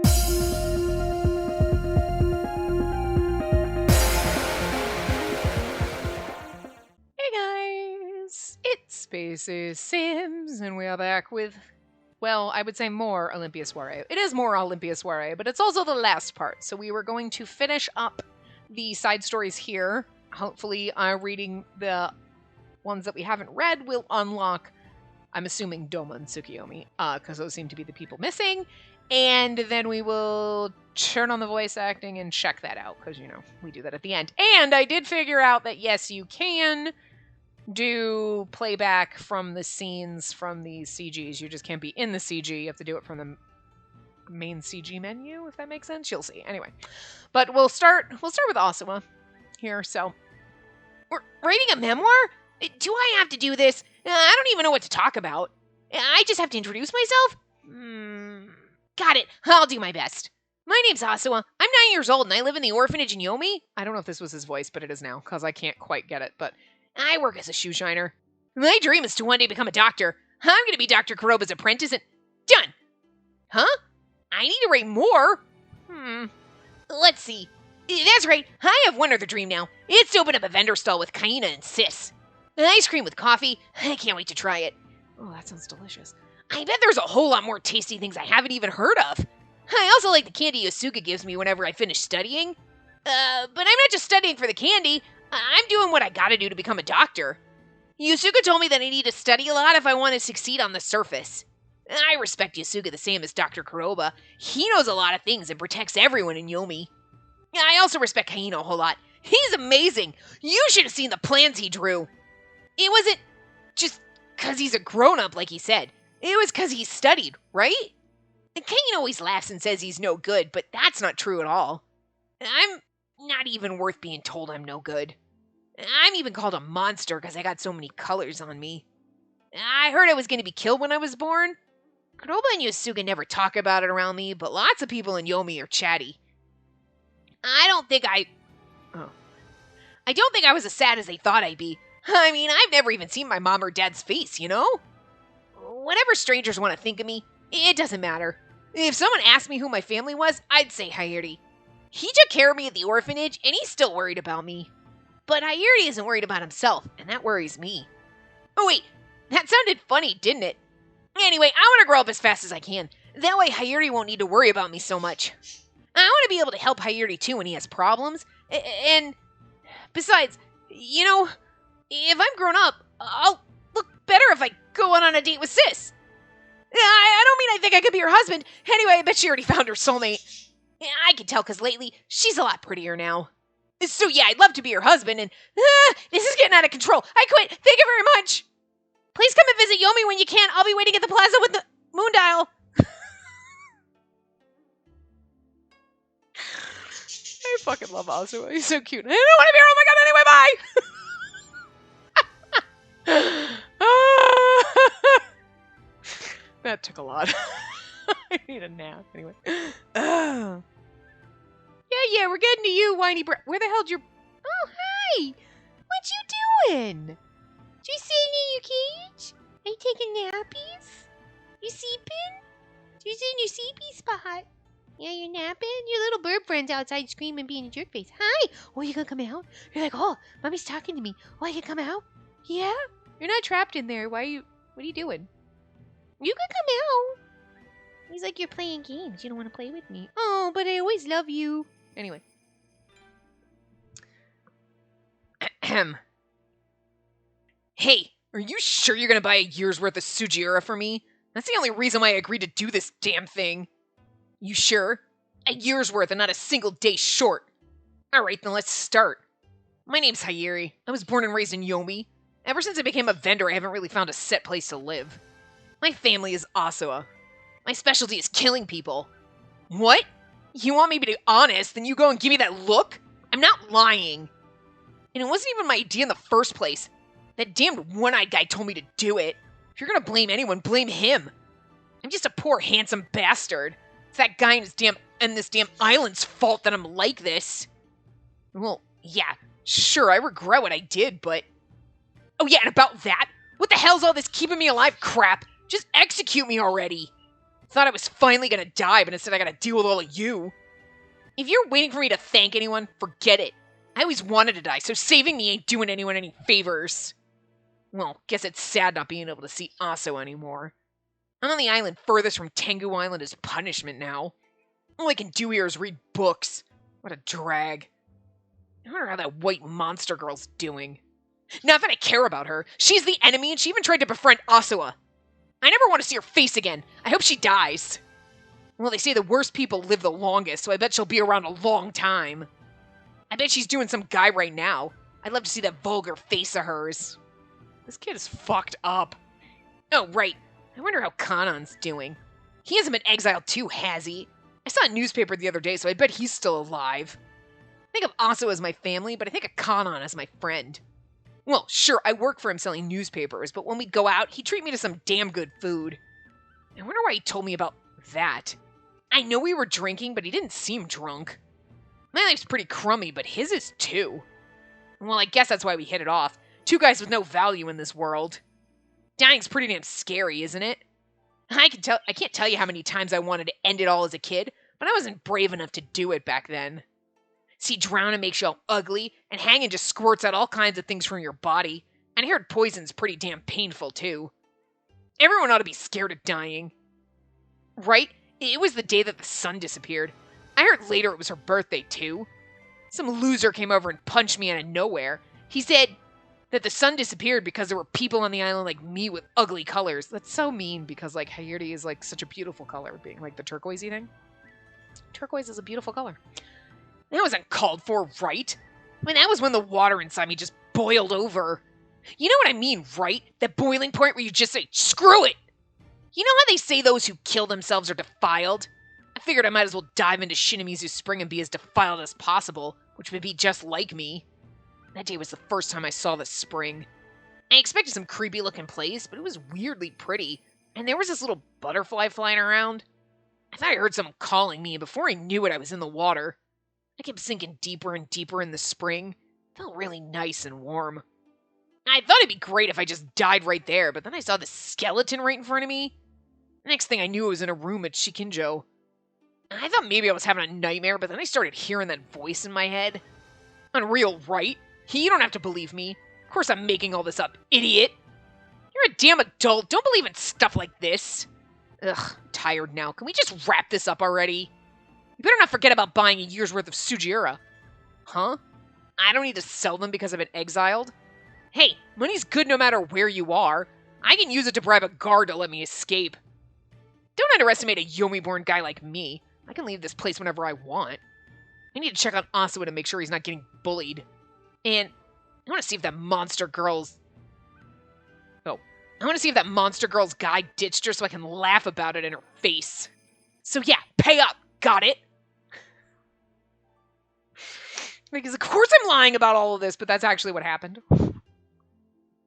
Hey guys, it's Spacey Sims, and we are back with, well, I would say more Olympia Soiree. It is more Olympia Soiree, but it's also the last part, so we were going to finish up the side stories here. Hopefully, reading the ones that we haven't read will unlock, I'm assuming, Doma and Tsukiyomi, because those seem to be the people missing, and then we will turn on the voice acting and check that out, because, you know, we do that at the end. And I did figure out that, yes, you can do playback from the scenes from these CGs. You just can't be in the CG. You have to do it from the main CG menu, if that makes sense. You'll see. Anyway, but we'll start with Asuma here. So we're writing a memoir? Do I have to do this? I don't even know what to talk about. I just have to introduce myself? Got it. I'll do my best. My name's Asuma. I'm 9 years old and I live in the orphanage in Yomi. I don't know if this was his voice, but it is now, because I can't quite get it. But I work as a shoe shiner. My dream is to one day become a doctor. I'm going to be Dr. Kuroba's apprentice and... Done! Huh? I need to write more? Let's see. That's right. I have one other dream now. It's to open up a vendor stall with Kaina and Sis. Ice cream with coffee. I can't wait to try it. Oh, that sounds delicious. I bet there's a whole lot more tasty things I haven't even heard of. I also like the candy Yasuka gives me whenever I finish studying. But I'm not just studying for the candy. I'm doing what I gotta do to become a doctor. Yasuka told me that I need to study a lot if I want to succeed on the surface. I respect Yasuka the same as Dr. Kuroba. He knows a lot of things and protects everyone in Yomi. I also respect Kaino a whole lot. He's amazing. You should have seen the plans he drew. It wasn't just because he's a grown-up like he said. It was because he studied, right? And Kaino always laughs and says he's no good, but that's not true at all. I'm not even worth being told I'm no good. I'm even called a monster because I got so many colors on me. I heard I was going to be killed when I was born. Kuroba and Yasuga never talk about it around me, but lots of people in Yomi are chatty. I don't think I was as sad as they thought I'd be. I mean, I've never even seen my mom or dad's face, you know? Whatever strangers want to think of me, it doesn't matter. If someone asked me who my family was, I'd say Hayuri. He took care of me at the orphanage, and he's still worried about me. But Hayuri isn't worried about himself, and that worries me. Oh wait, that sounded funny, didn't it? Anyway, I want to grow up as fast as I can. That way Hayuri won't need to worry about me so much. I want to be able to help Hayuri too when he has problems. And besides, you know, if I'm grown up, I'll look better if I go on a date with Sis. I don't mean I think I could be her husband. Anyway, I bet she already found her soulmate. I can tell because lately, she's a lot prettier now. So yeah, I'd love to be her husband, and this is getting out of control. I quit. Thank you very much. Please come and visit Yomi when you can. I'll be waiting at the plaza with the moon dial. I fucking love Asuma. He's so cute. I don't want to be here. Oh my god, anyway, bye! That took a lot. I need a nap, anyway. Yeah, we're getting to you, whiny Where the hell did your... Oh, hi! What you doing? Do you sit in your cage? Are you taking nappies? You sleeping? You sit in your sleepy spot. Yeah, you're napping? Your little bird friend's outside screaming, being a jerk face. Hi! Oh, you gonna come out? You're like, oh, mommy's talking to me. Oh, I can come out? Yeah? You're not trapped in there. What are you doing? You can come out. He's like, you're playing games. You don't want to play with me. Oh, but I always love you. Anyway. Hey, are you sure you're gonna buy a year's worth of Sujiura for me? That's the only reason why I agreed to do this damn thing. You sure? A year's worth and not a single day short. Alright, then let's start. My name's Hayuri. I was born and raised in Yomi. Ever since I became a vendor, I haven't really found a set place to live. My family is Asua. My specialty is killing people. What? You want me to be honest, then you go and give me that look? I'm not lying. And it wasn't even my idea in the first place. That damned one-eyed guy told me to do it. If you're gonna blame anyone, blame him. I'm just a poor, handsome bastard. It's that guy and this damn island's fault that I'm like this. Well, yeah, sure, I regret what I did, but... Oh yeah, and about that, what the hell's all this keeping me alive crap? Just execute me already. Thought I was finally gonna die, but instead I gotta deal with all of you. If you're waiting for me to thank anyone, forget it. I always wanted to die, so saving me ain't doing anyone any favors. Well, guess it's sad not being able to see Aso anymore. I'm on the island furthest from Tengu Island as punishment now. All I can do here is read books. What a drag. I wonder how that white monster girl's doing. Not that I care about her. She's the enemy, and she even tried to befriend Asua. I never want to see her face again. I hope she dies. Well, they say the worst people live the longest, so I bet she'll be around a long time. I bet she's doing some guy right now. I'd love to see that vulgar face of hers. This kid is fucked up. Oh, right. I wonder how Kanon's doing. He hasn't been exiled too, has he? I saw a newspaper the other day, so I bet he's still alive. I think of Aso as my family, but I think of Kanon as my friend. Well, sure, I work for him selling newspapers, but when we go out, he treat me to some damn good food. I wonder why he told me about that. I know we were drinking, but he didn't seem drunk. My life's pretty crummy, but his is too. Well, I guess that's why we hit it off. Two guys with no value in this world. Dying's pretty damn scary, isn't it? I can't tell you how many times I wanted to end it all as a kid, but I wasn't brave enough to do it back then. See, drowning makes you all ugly, and hanging just squirts out all kinds of things from your body. And I heard poison's pretty damn painful, too. Everyone ought to be scared of dying. Right? It was the day that the sun disappeared. I heard later it was her birthday, too. Some loser came over and punched me out of nowhere. He said that the sun disappeared because there were people on the island like me with ugly colors. That's so mean because, like, Hayuri is, like, such a beautiful color, being, like, the turquoisey thing. Turquoise is a beautiful color. That wasn't called for, right? I mean, that was when the water inside me just boiled over. You know what I mean, right? That boiling point where you just say, screw it! You know how they say those who kill themselves are defiled? I figured I might as well dive into Shinamizu Spring and be as defiled as possible, which would be just like me. That day was the first time I saw the spring. I expected some creepy-looking place, but it was weirdly pretty, and there was this little butterfly flying around. I thought I heard someone calling me, and before I knew it, I was in the water. I kept sinking deeper and deeper in the spring. It felt really nice and warm. I thought it'd be great if I just died right there, but then I saw this skeleton right in front of me. The next thing I knew, I was in a room at Shikinjo. I thought maybe I was having a nightmare, but then I started hearing that voice in my head. Unreal, right? You don't have to believe me. Of course I'm making all this up, idiot. You're a damn adult. Don't believe in stuff like this. Ugh, I'm tired now. Can we just wrap this up already? You better not forget about buying a year's worth of Sujiura. Huh? I don't need to sell them because I've been exiled? Hey, money's good no matter where you are. I can use it to bribe a guard to let me escape. Don't underestimate a Yomi-born guy like me. I can leave this place whenever I want. I need to check on Asuma to make sure he's not getting bullied. And I want to see if that monster girl's... Oh. I want to see if that monster girl's guy ditched her so I can laugh about it in her face. So yeah, pay up. Got it? Because of course I'm lying about all of this, but that's actually what happened. Oh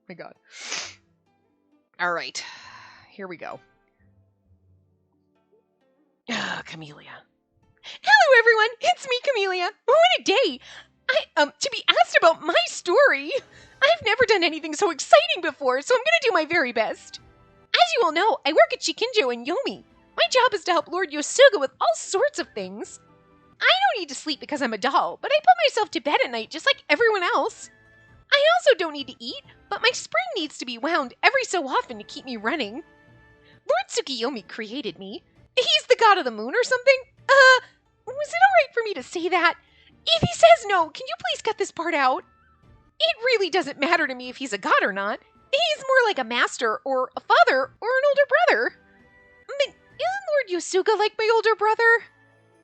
my god. Alright. Here we go. Camellia. Hello everyone, it's me, Camellia. What a day! To be asked about my story. I've never done anything so exciting before, so I'm gonna do my very best. As you all know, I work at Shikinjo and Yomi. My job is to help Lord Yosuga with all sorts of things. I don't need to sleep because I'm a doll, but I put myself to bed at night just like everyone else. I also don't need to eat, but my spring needs to be wound every so often to keep me running. Lord Tsukiyomi created me. He's the god of the moon or something? Was it alright for me to say that? If he says no, can you please cut this part out? It really doesn't matter to me if he's a god or not. He's more like a master, or a father, or an older brother. But isn't Lord Yosuga like my older brother?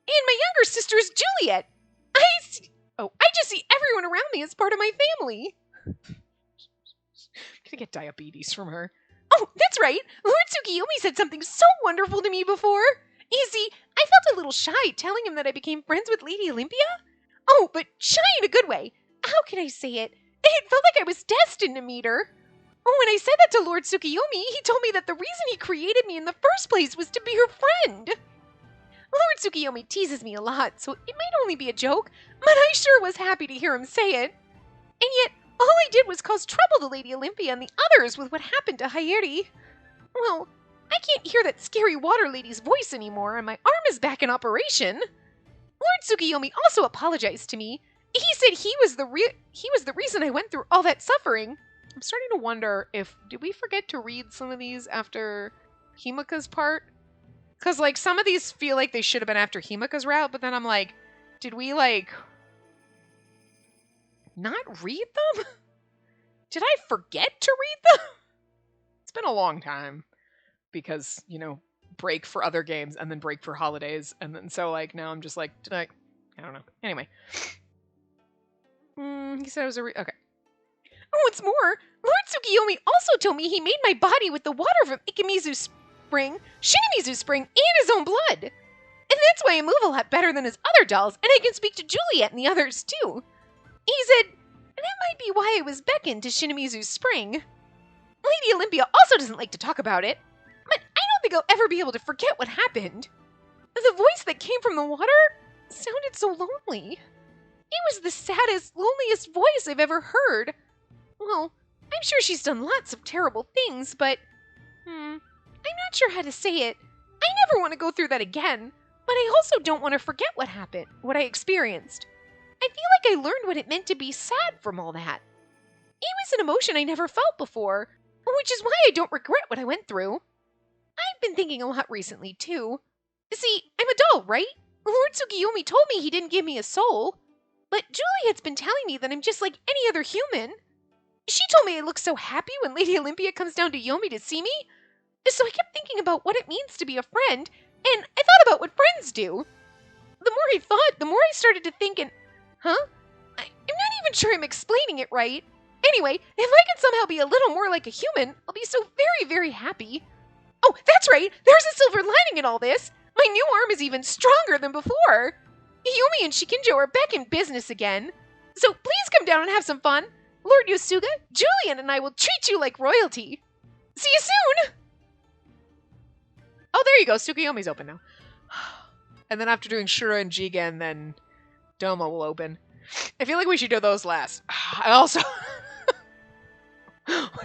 And my younger sister is Juliet. I just see everyone around me as part of my family. I'm gonna get diabetes from her. Oh, that's right. Lord Tsukiyomi said something so wonderful to me before. You see, I felt a little shy telling him that I became friends with Lady Olympia. Oh, but shy in a good way. How can I say it? It felt like I was destined to meet her. When I said that to Lord Tsukiyomi, he told me that the reason he created me in the first place was to be her friend. Lord Tsukiyomi teases me a lot, so it might only be a joke, but I sure was happy to hear him say it. And yet, all I did was cause trouble to Lady Olympia and the others with what happened to Hayuri. Well, I can't hear that scary water lady's voice anymore, and my arm is back in operation. Lord Tsukiyomi also apologized to me. He said he was the reason I went through all that suffering. I'm starting to wonder did we forget to read some of these after Himika's part? Because, like, some of these feel like they should have been after Himika's route, but then I'm like, did we, like, not read them? Did I forget to read them? It's been a long time because, break for other games and then break for holidays. And then so, like, now I'm just like, I don't know. Anyway. He said it was okay. Oh, what's more, Lord Tsukiyomi also told me he made my body with the water from Ikimizu Spring, Shinamizu Spring, and his own blood. And that's why I move a lot better than his other dolls, and I can speak to Juliet and the others too. He said, that might be why I was beckoned to Shinamizu Spring. Lady Olympia also doesn't like to talk about it, but I don't think I'll ever be able to forget what happened. The voice that came from the water sounded so lonely. It was the saddest, loneliest voice I've ever heard. Well, I'm sure she's done lots of terrible things, but I'm not sure how to say it. I never want to go through that again, but I also don't want to forget what happened, what I experienced. I feel like I learned what it meant to be sad from all that. It was an emotion I never felt before, which is why I don't regret what I went through. I've been thinking a lot recently, too. See, I'm a doll, right? Lord Tsukiyomi told me he didn't give me a soul, but Juliet's been telling me that I'm just like any other human. She told me I look so happy when Lady Olympia comes down to Yomi to see me, so I kept thinking about what it means to be a friend, and I thought about what friends do. The more I thought, the more I started to think I'm not even sure I'm explaining it right. Anyway, if I can somehow be a little more like a human, I'll be so very, very happy. Oh, that's right! There's a silver lining in all this! My new arm is even stronger than before! Yumi and Shikinjo are back in business again. So please come down and have some fun. Lord Yosuga, Julian, and I will treat you like royalty. See you soon! Oh, there you go. Tsukiyomi's open now. And then after doing Shura and Jigen, then Doma will open. I feel like we should do those last. I also...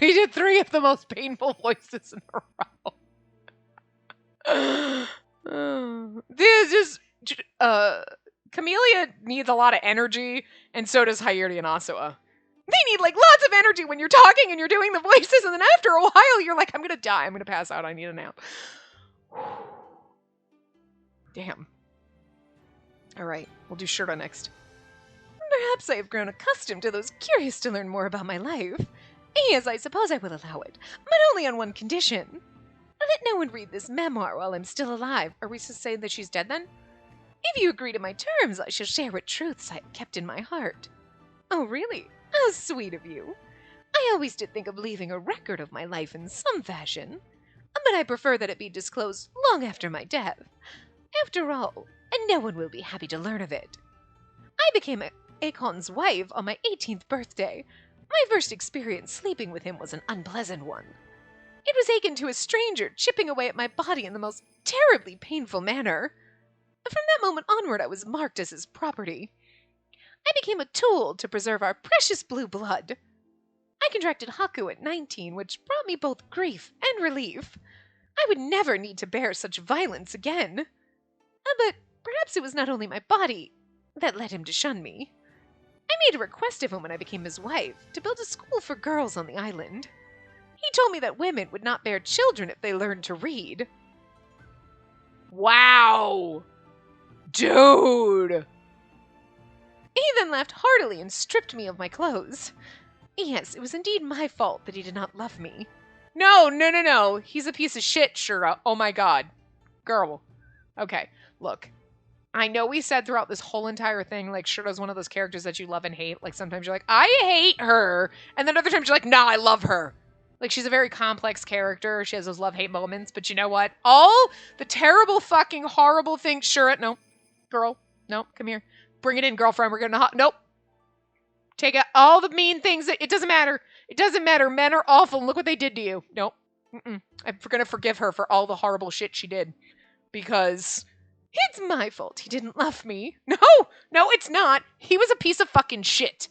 we did 3 of the most painful voices in a row. This is... Camellia needs a lot of energy, and so does Hayuri and Asua. They need, like, lots of energy when you're talking and you're doing the voices, and then after a while, you're like, I'm gonna die, I'm gonna pass out, I need a nap. Damn. Alright, we'll do Shura next. Perhaps I have grown accustomed to those curious to learn more about my life. Yes, I suppose I will allow it, but only on one condition. Let no one read this memoir while I'm still alive. Are we to say that she's dead then? If you agree to my terms, I shall share what truths I have kept in my heart. Oh, really? How sweet of you. I always did think of leaving a record of my life in some fashion, but I prefer that it be disclosed long after my death. After all, and no one will be happy to learn of it. I became Akon's wife on my 18th birthday. My first experience sleeping with him was an unpleasant one. It was akin to a stranger chipping away at my body in the most terribly painful manner. From that moment onward, I was marked as his property. I became a tool to preserve our precious blue blood. I contracted Haku at 19, which brought me both grief and relief. I would never need to bear such violence again. But perhaps it was not only my body that led him to shun me. I made a request of him when I became his wife to build a school for girls on the island. He told me that women would not bear children if they learned to read. Wow! Dude! He then laughed heartily and stripped me of my clothes. Yes, it was indeed my fault that he did not love me. No. He's a piece of shit, Shura. Oh my god. Girl. Okay, look. I know we said throughout this whole entire thing, like, Shura's one of those characters that you love and hate. Like, sometimes you're like, I hate her. And then other times you're like, nah, I love her. Like, she's a very complex character. She has those love-hate moments. But you know what? All the terrible fucking horrible things, Shura, no. Girl, no, come here. Bring it in, girlfriend. We're gonna nope. Take out all the mean things. It doesn't matter. It doesn't matter. Men are awful. And look what they did to you. Nope. I'm gonna forgive her for all the horrible shit she did. Because it's my fault he didn't love me. No, it's not. He was a piece of fucking shit.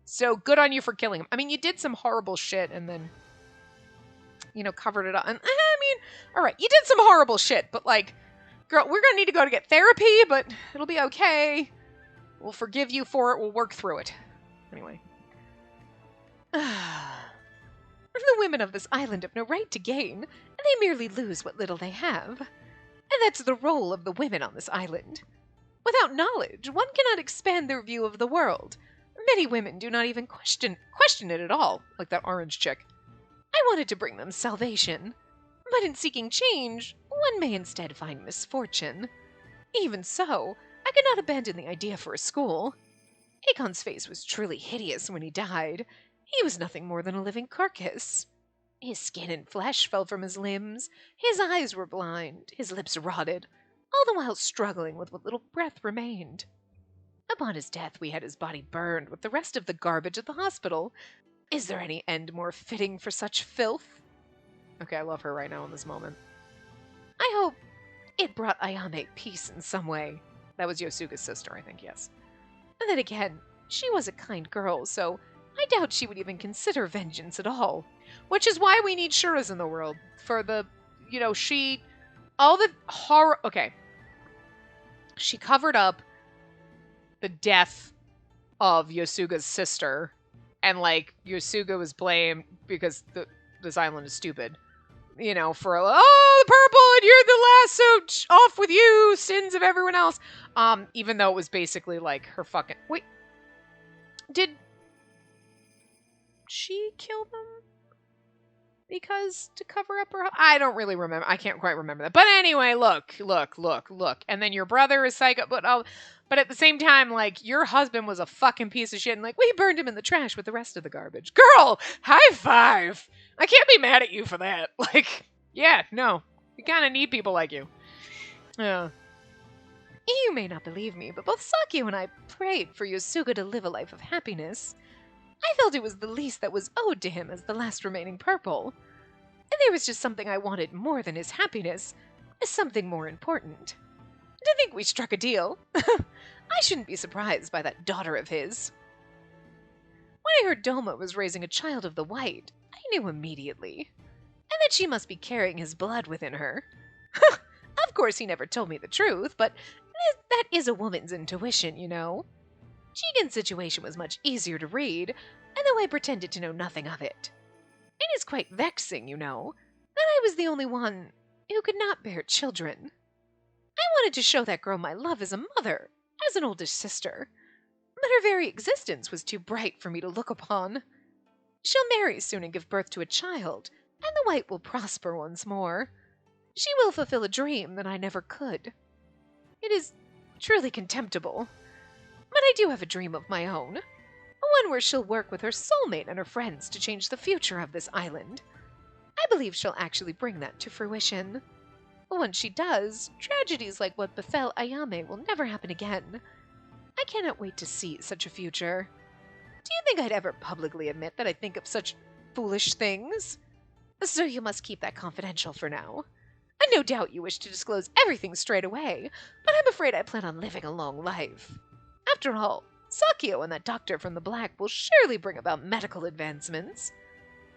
So good on you for killing him. I mean, you did some horrible shit and then, covered it up. And, I mean, all right, you did some horrible shit, but like, girl, we're gonna need to go to get therapy, but it'll be okay. We'll forgive you for it. We'll work through it. Anyway. The women of this island have no right to gain. They merely lose what little they have. And that's the role of the women on this island. Without knowledge, one cannot expand their view of the world. Many women do not even question it at all, like that orange chick. I wanted to bring them salvation. But in seeking change, one may instead find misfortune. Even so, I could not abandon the idea for a school. Akon's face was truly hideous when he died. He was nothing more than a living carcass. His skin and flesh fell from his limbs, his eyes were blind, his lips rotted, all the while struggling with what little breath remained. Upon his death, we had his body burned with the rest of the garbage at the hospital. Is there any end more fitting for such filth? Okay, I love her right now in this moment. I hope it brought Ayame peace in some way. That was Yosuga's sister, I think, yes. And then again, she was a kind girl, so I doubt she would even consider vengeance at all. Which is why we need Shuras in the world. For the, all the horror, okay. She covered up the death of Yosuga's sister, and like, Yosuga was blamed because this island is stupid. For, the purple, and you're the last, so off with you, sins of everyone else. Even though it was basically like her fucking, wait, did she kill them? Because to cover up her, I don't really remember. I can't quite remember that. But anyway, look. And then your brother is psycho, but at the same time, like, your husband was a fucking piece of shit, and like, we burned him in the trash with the rest of the garbage. Girl, high five. I can't be mad at you for that. Like, yeah, no. We kind of need people like you. Yeah. You may not believe me, but both Sakio and I prayed for Yosuga to live a life of happiness. I felt it was the least that was owed to him as the last remaining purple. And there was just something I wanted more than his happiness, something more important. To think we struck a deal. I shouldn't be surprised by that daughter of his. When I heard Doma was raising a child of the white, I knew immediately. And that she must be carrying his blood within her. Of course, he never told me the truth, but that is a woman's intuition, Jigen's situation was much easier to read, and though I pretended to know nothing of it. It is quite vexing, that I was the only one who could not bear children. I wanted to show that girl my love as a mother, as an older sister, but her very existence was too bright for me to look upon. She'll marry soon and give birth to a child, and the white will prosper once more. She will fulfill a dream that I never could. It is truly contemptible. But I do have a dream of my own. One where she'll work with her soulmate and her friends to change the future of this island. I believe she'll actually bring that to fruition. Once she does, tragedies like what befell Ayame will never happen again. I cannot wait to see such a future. Do you think I'd ever publicly admit that I think of such foolish things? So you must keep that confidential for now. And no doubt you wish to disclose everything straight away, but I'm afraid I plan on living a long life. After all, Sakio and that doctor from the Black will surely bring about medical advancements.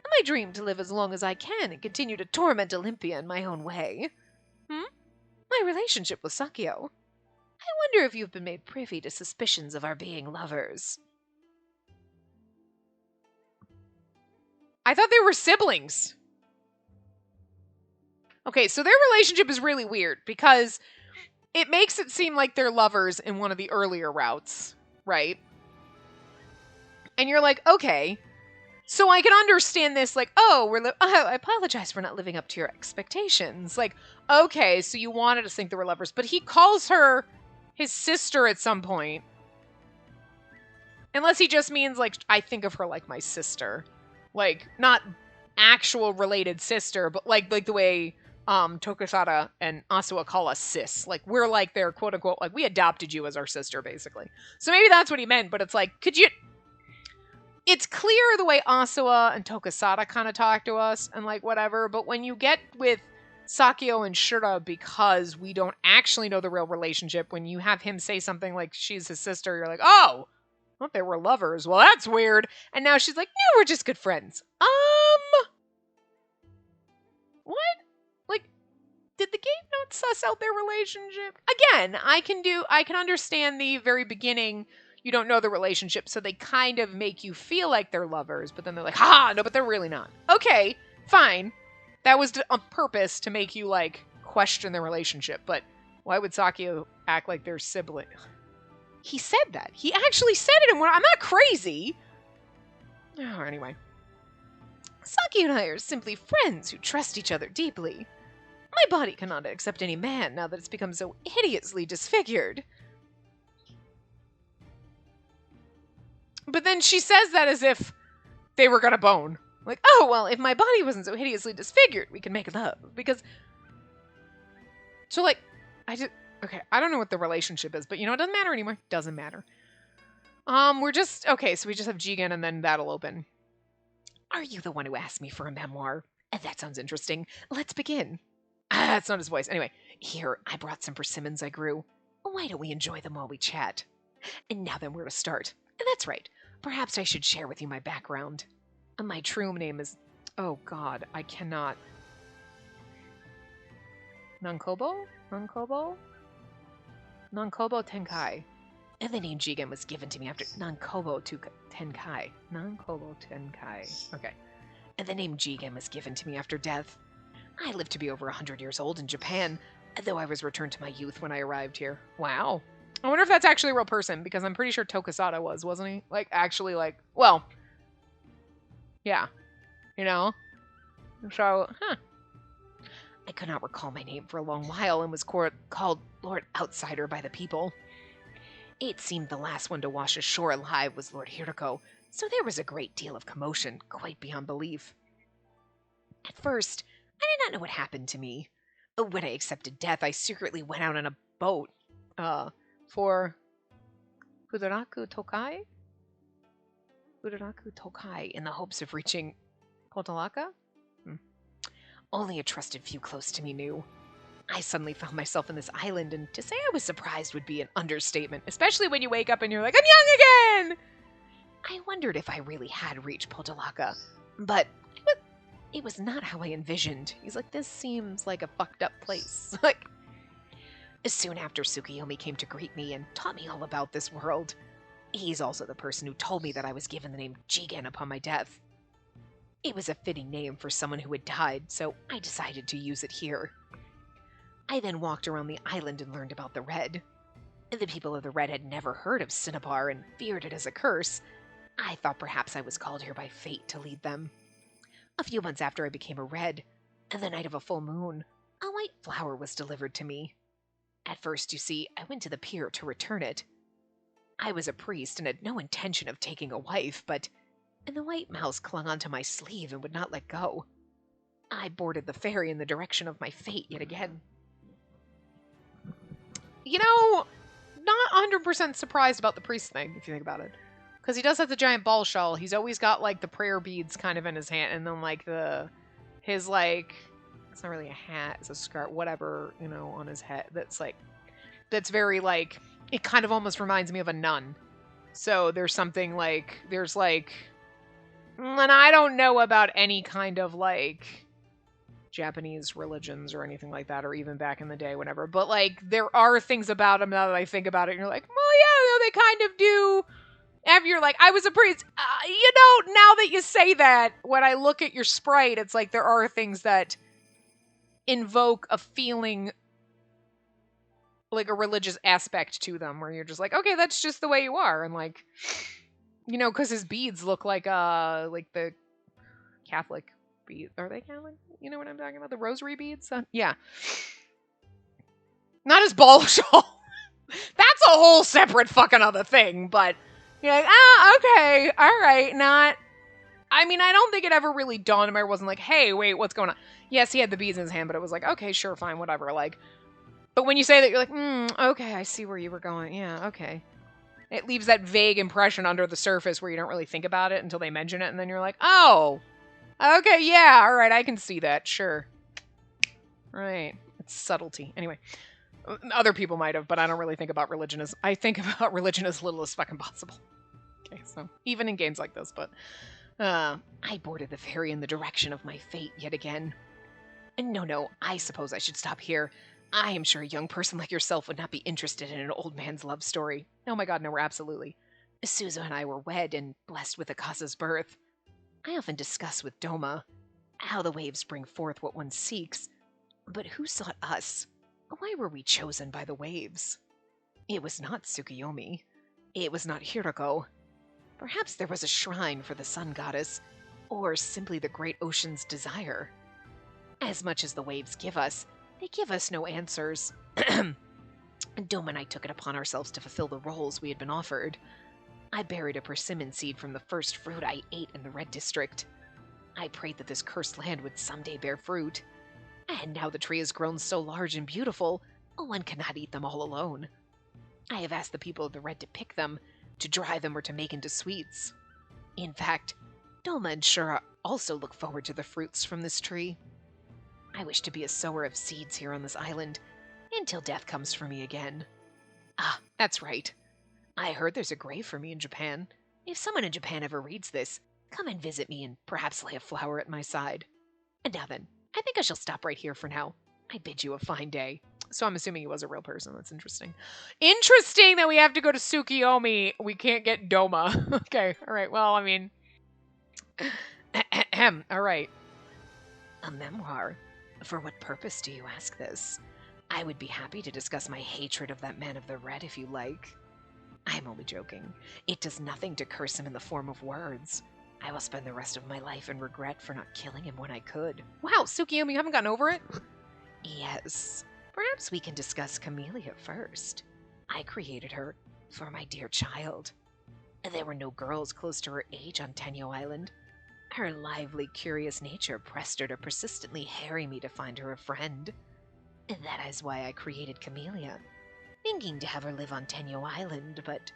My dream to live as long as I can and continue to torment Olympia in my own way. My relationship with Sakio. I wonder if you've been made privy to suspicions of our being lovers. I thought they were siblings. Okay, so their relationship is really weird because it makes it seem like they're lovers in one of the earlier routes, right? And you're like, okay, so I can understand this, like, I apologize for not living up to your expectations. Like, okay, so you wanted us to think they were lovers, but he calls her his sister at some point. Unless he just means, like, I think of her like my sister. Like, not actual related sister, but like the way Tokusada and Asuwa call us sis. Like, we're like their quote unquote, like, we adopted you as our sister, basically. So maybe that's what he meant, but it's like, it's clear the way Asuwa and Tokusada kind of talk to us and like whatever, but when you get with Sakio and Shura, because we don't actually know the real relationship, when you have him say something like she's his sister, you're like, oh, I thought they were lovers. Well, that's weird. And now she's like, no, we're just good friends. What? did the game not suss out their relationship? Again, I can understand the very beginning, you don't know the relationship, so they kind of make you feel like they're lovers, but then they're like, ha, no, but they're really not. Okay, fine. That was on purpose to make you, like, question their relationship, but why would Sakio act like they're sibling? He said that. He actually said it, and I'm not crazy. Oh, anyway. Saki and I are simply friends who trust each other deeply. My body cannot accept any man now that it's become so hideously disfigured. But then she says that as if they were gonna bone. Like, oh, well, if my body wasn't so hideously disfigured, we could make love. Because... So, like, okay, I don't know what the relationship is, but you know, it doesn't matter anymore. Doesn't matter. Okay, so we just have Jigen and then that'll open. Are you the one who asked me for a memoir? That sounds interesting. Let's begin. That's not his voice. Anyway, here, I brought some persimmons I grew. Why don't we enjoy them while we chat? And now then, where to start? That's right. Perhaps I should share with you my background. My true name is... Oh, God, I cannot... Nankobo Tenkai. And the name Jigen was given to me after Nankobo Tenkai. Okay. And the name Jigen was given to me after death. I lived to be over 100 years old in Japan, though I was returned to my youth when I arrived here. Wow. I wonder if that's actually a real person, because I'm pretty sure Tokusada wasn't he? Like, actually, like, well, yeah. You know? So, I could not recall my name for a long while and was called Lord Outsider by the people. It seemed the last one to wash ashore alive was Lord Hiroko, so there was a great deal of commotion, quite beyond belief. At first, I did not know what happened to me. When I accepted death, I secretly went out on a boat, for Fudaraku Tokai in the hopes of reaching Potalaka? Only a trusted few close to me knew. I suddenly found myself in this island, and to say I was surprised would be an understatement, especially when you wake up and you're like, I'm young again! I wondered if I really had reached Potalaka, but it was not how I envisioned. He's like, this seems like a fucked up place. Like, soon after, Tsukiyomi came to greet me and taught me all about this world. He's also the person who told me that I was given the name Jigen upon my death. It was a fitting name for someone who had died, so I decided to use it here. I then walked around the island and learned about the Red. The people of the Red had never heard of Cinnabar and feared it as a curse. I thought perhaps I was called here by fate to lead them. A few months after I became a Red, and the night of a full moon, a white flower was delivered to me. At first, you see, I went to the pier to return it. I was a priest and had no intention of taking a wife, but the white mouse clung onto my sleeve and would not let go. I boarded the ferry in the direction of my fate yet again. You know, not 100% surprised about the priest thing, if you think about it. Because he does have the giant ball shawl. He's always got, like, the prayer beads kind of in his hand. And then, like, his, like, it's not really a hat. It's a scarf, whatever, you know, on his head. That's very, like, it kind of almost reminds me of a nun. So there's something, like, and I don't know about any kind of, like, Japanese religions or anything like that, or even back in the day, whatever. But, like, there are things about them now that I think about it, and you're like, well, yeah, they kind of do. After you're like, I was a priest. You know, now that you say that, when I look at your sprite, it's like there are things that invoke a feeling, like a religious aspect to them, where you're just like, okay, that's just the way you are. And, like, you know, because his beads look like the Catholic beads. Are they Catholic? You know what I'm talking about? The rosary beads? Yeah. Not his ball shawl. That's a whole separate fucking other thing, but you're like, okay, all right, I mean, I don't think it ever really dawned on me. I wasn't like, hey, wait, what's going on? Yes, he had the beads in his hand, but it was like, okay, sure, fine, whatever, like. But when you say that, you're like, okay, I see where you were going. Yeah, okay. It leaves that vague impression under the surface where you don't really think about it until they mention it, and then you're like, oh, okay, yeah, all right, I can see that, sure. Right, it's subtlety. Anyway, other people might have, but I don't really think about religion as... I think about religion as little as fucking possible. Okay, so, even in games like this, but... I boarded the ferry in the direction of my fate yet again. No, I suppose I should stop here. I am sure a young person like yourself would not be interested in an old man's love story. Oh my god, no, absolutely. Suzo and I were wed and blessed with Akasa's birth. I often discuss with Doma how the waves bring forth what one seeks. But who sought us? Why were we chosen by the waves? It was not Tsukuyomi. It was not Hiroko. Perhaps there was a shrine for the sun goddess, or simply the great ocean's desire. As much as the waves give us, they give us no answers. Dome and I took it upon ourselves to fulfill the roles we had been offered. I buried a persimmon seed from the first fruit I ate in the Red District. I prayed that this cursed land would someday bear fruit. And now the tree has grown so large and beautiful, one cannot eat them all alone. I have asked the people of the Red to pick them, to dry them, or to make into sweets. In fact, Doma and Shura also look forward to the fruits from this tree. I wish to be a sower of seeds here on this island, until death comes for me again. Ah, that's right. I heard there's a grave for me in Japan. If someone in Japan ever reads this, come and visit me and perhaps lay a flower at my side. And now then, I think I shall stop right here for now. I bid you a fine day. So I'm assuming he was a real person. That's interesting. Interesting that we have to go to Tsukuyomi. We can't get Doma. Okay, all right. Well, I mean... all right. A memoir? For what purpose do you ask this? I would be happy to discuss my hatred of that man of the Red if you like. I'm only joking. It does nothing to curse him in the form of words. I will spend the rest of my life in regret for not killing him when I could. Wow, Tsukuyomi, you haven't gotten over it? Yes. Perhaps we can discuss Camellia first. I created her for my dear child. There were no girls close to her age on Tenyo Island. Her lively, curious nature pressed her to persistently harry me to find her a friend. That is why I created Camellia, thinking to have her live on Tenyo Island, but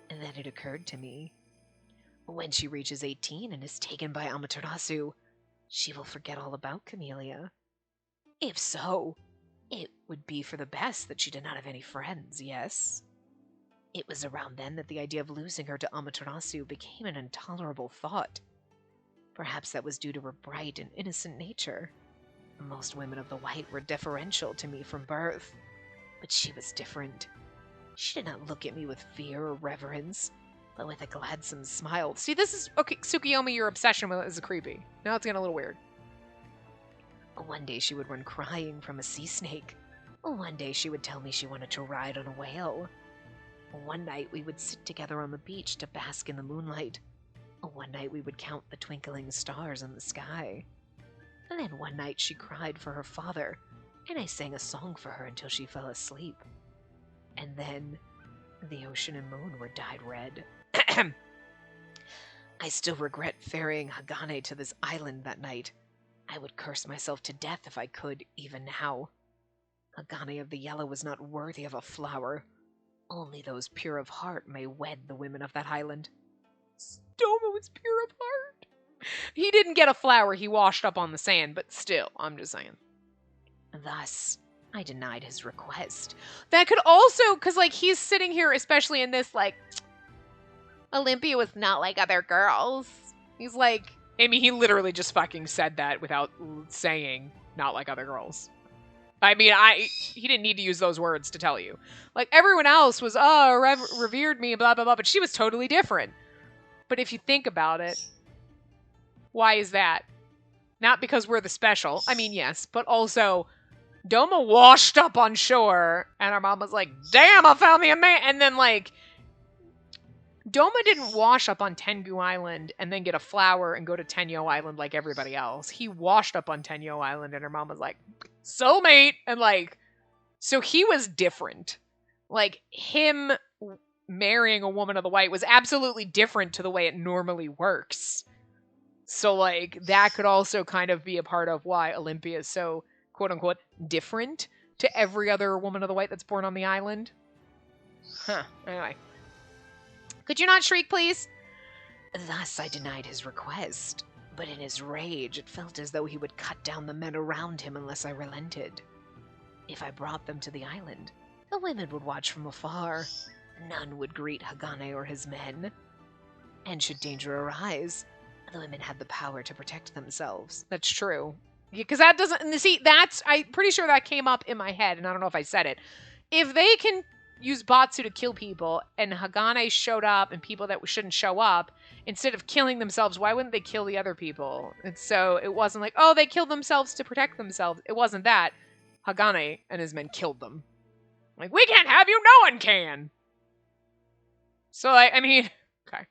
then it occurred to me. When she reaches 18 and is taken by Amaterasu, she will forget all about Camellia. If so, it would be for the best that she did not have any friends, yes? It was around then that the idea of losing her to Amaterasu became an intolerable thought. Perhaps that was due to her bright and innocent nature. Most women of the white were deferential to me from birth, but she was different. She did not look at me with fear or reverence, but with a gladsome smile. See, this is... Okay, Tsukuyomi, your obsession with it is creepy. Now it's getting a little weird. One day she would run crying from a sea snake. One day she would tell me she wanted to ride on a whale. One night we would sit together on the beach to bask in the moonlight. One night we would count the twinkling stars in the sky. And then one night she cried for her father, and I sang a song for her until she fell asleep. And then the ocean and moon were dyed red. I still regret ferrying Hagane to this island that night. I would curse myself to death if I could, even now. Hagane of the Yellow was not worthy of a flower. Only those pure of heart may wed the women of that island. Stoma was pure of heart. He didn't get a flower, he washed up on the sand, but still, I'm just saying. Thus, I denied his request. That could also, because, like, he's sitting here, especially in this, like, Olympia was not like other girls. He's like, I mean, he literally just fucking said that without saying not like other girls. I mean, he didn't need to use those words to tell you. Like, everyone else was, revered me, blah, blah, blah, but she was totally different. But if you think about it, why is that? Not because we're the special. I mean, yes, but also, Doma washed up on shore, and our mom was like, damn, I found me a man. And then, like, Doma didn't wash up on Tengu Island and then get a flower and go to Tenyo Island like everybody else. He washed up on Tenyo Island, and her mom was like, soulmate! And, like, so he was different. Like, him marrying a woman of the white was absolutely different to the way it normally works. So, like, that could also kind of be a part of why Olympia is so, quote-unquote, different to every other woman of the white that's born on the island. Huh. Anyway. Could you not shriek, please? Thus, I denied his request, but in his rage, it felt as though he would cut down the men around him unless I relented. If I brought them to the island, the women would watch from afar. None would greet Hagane or his men. And should danger arise, the women had the power to protect themselves. That's true. Because that doesn't, see, that's, I'm pretty sure that came up in my head, and I don't know if I said it. If they can use Batsu to kill people, and Hagane showed up, and people that shouldn't show up, instead of killing themselves, why wouldn't they kill the other people? And so it wasn't like, oh, they killed themselves to protect themselves. It wasn't that. Hagane and his men killed them. Like, we can't have you, no one can! So, like, I mean, okay.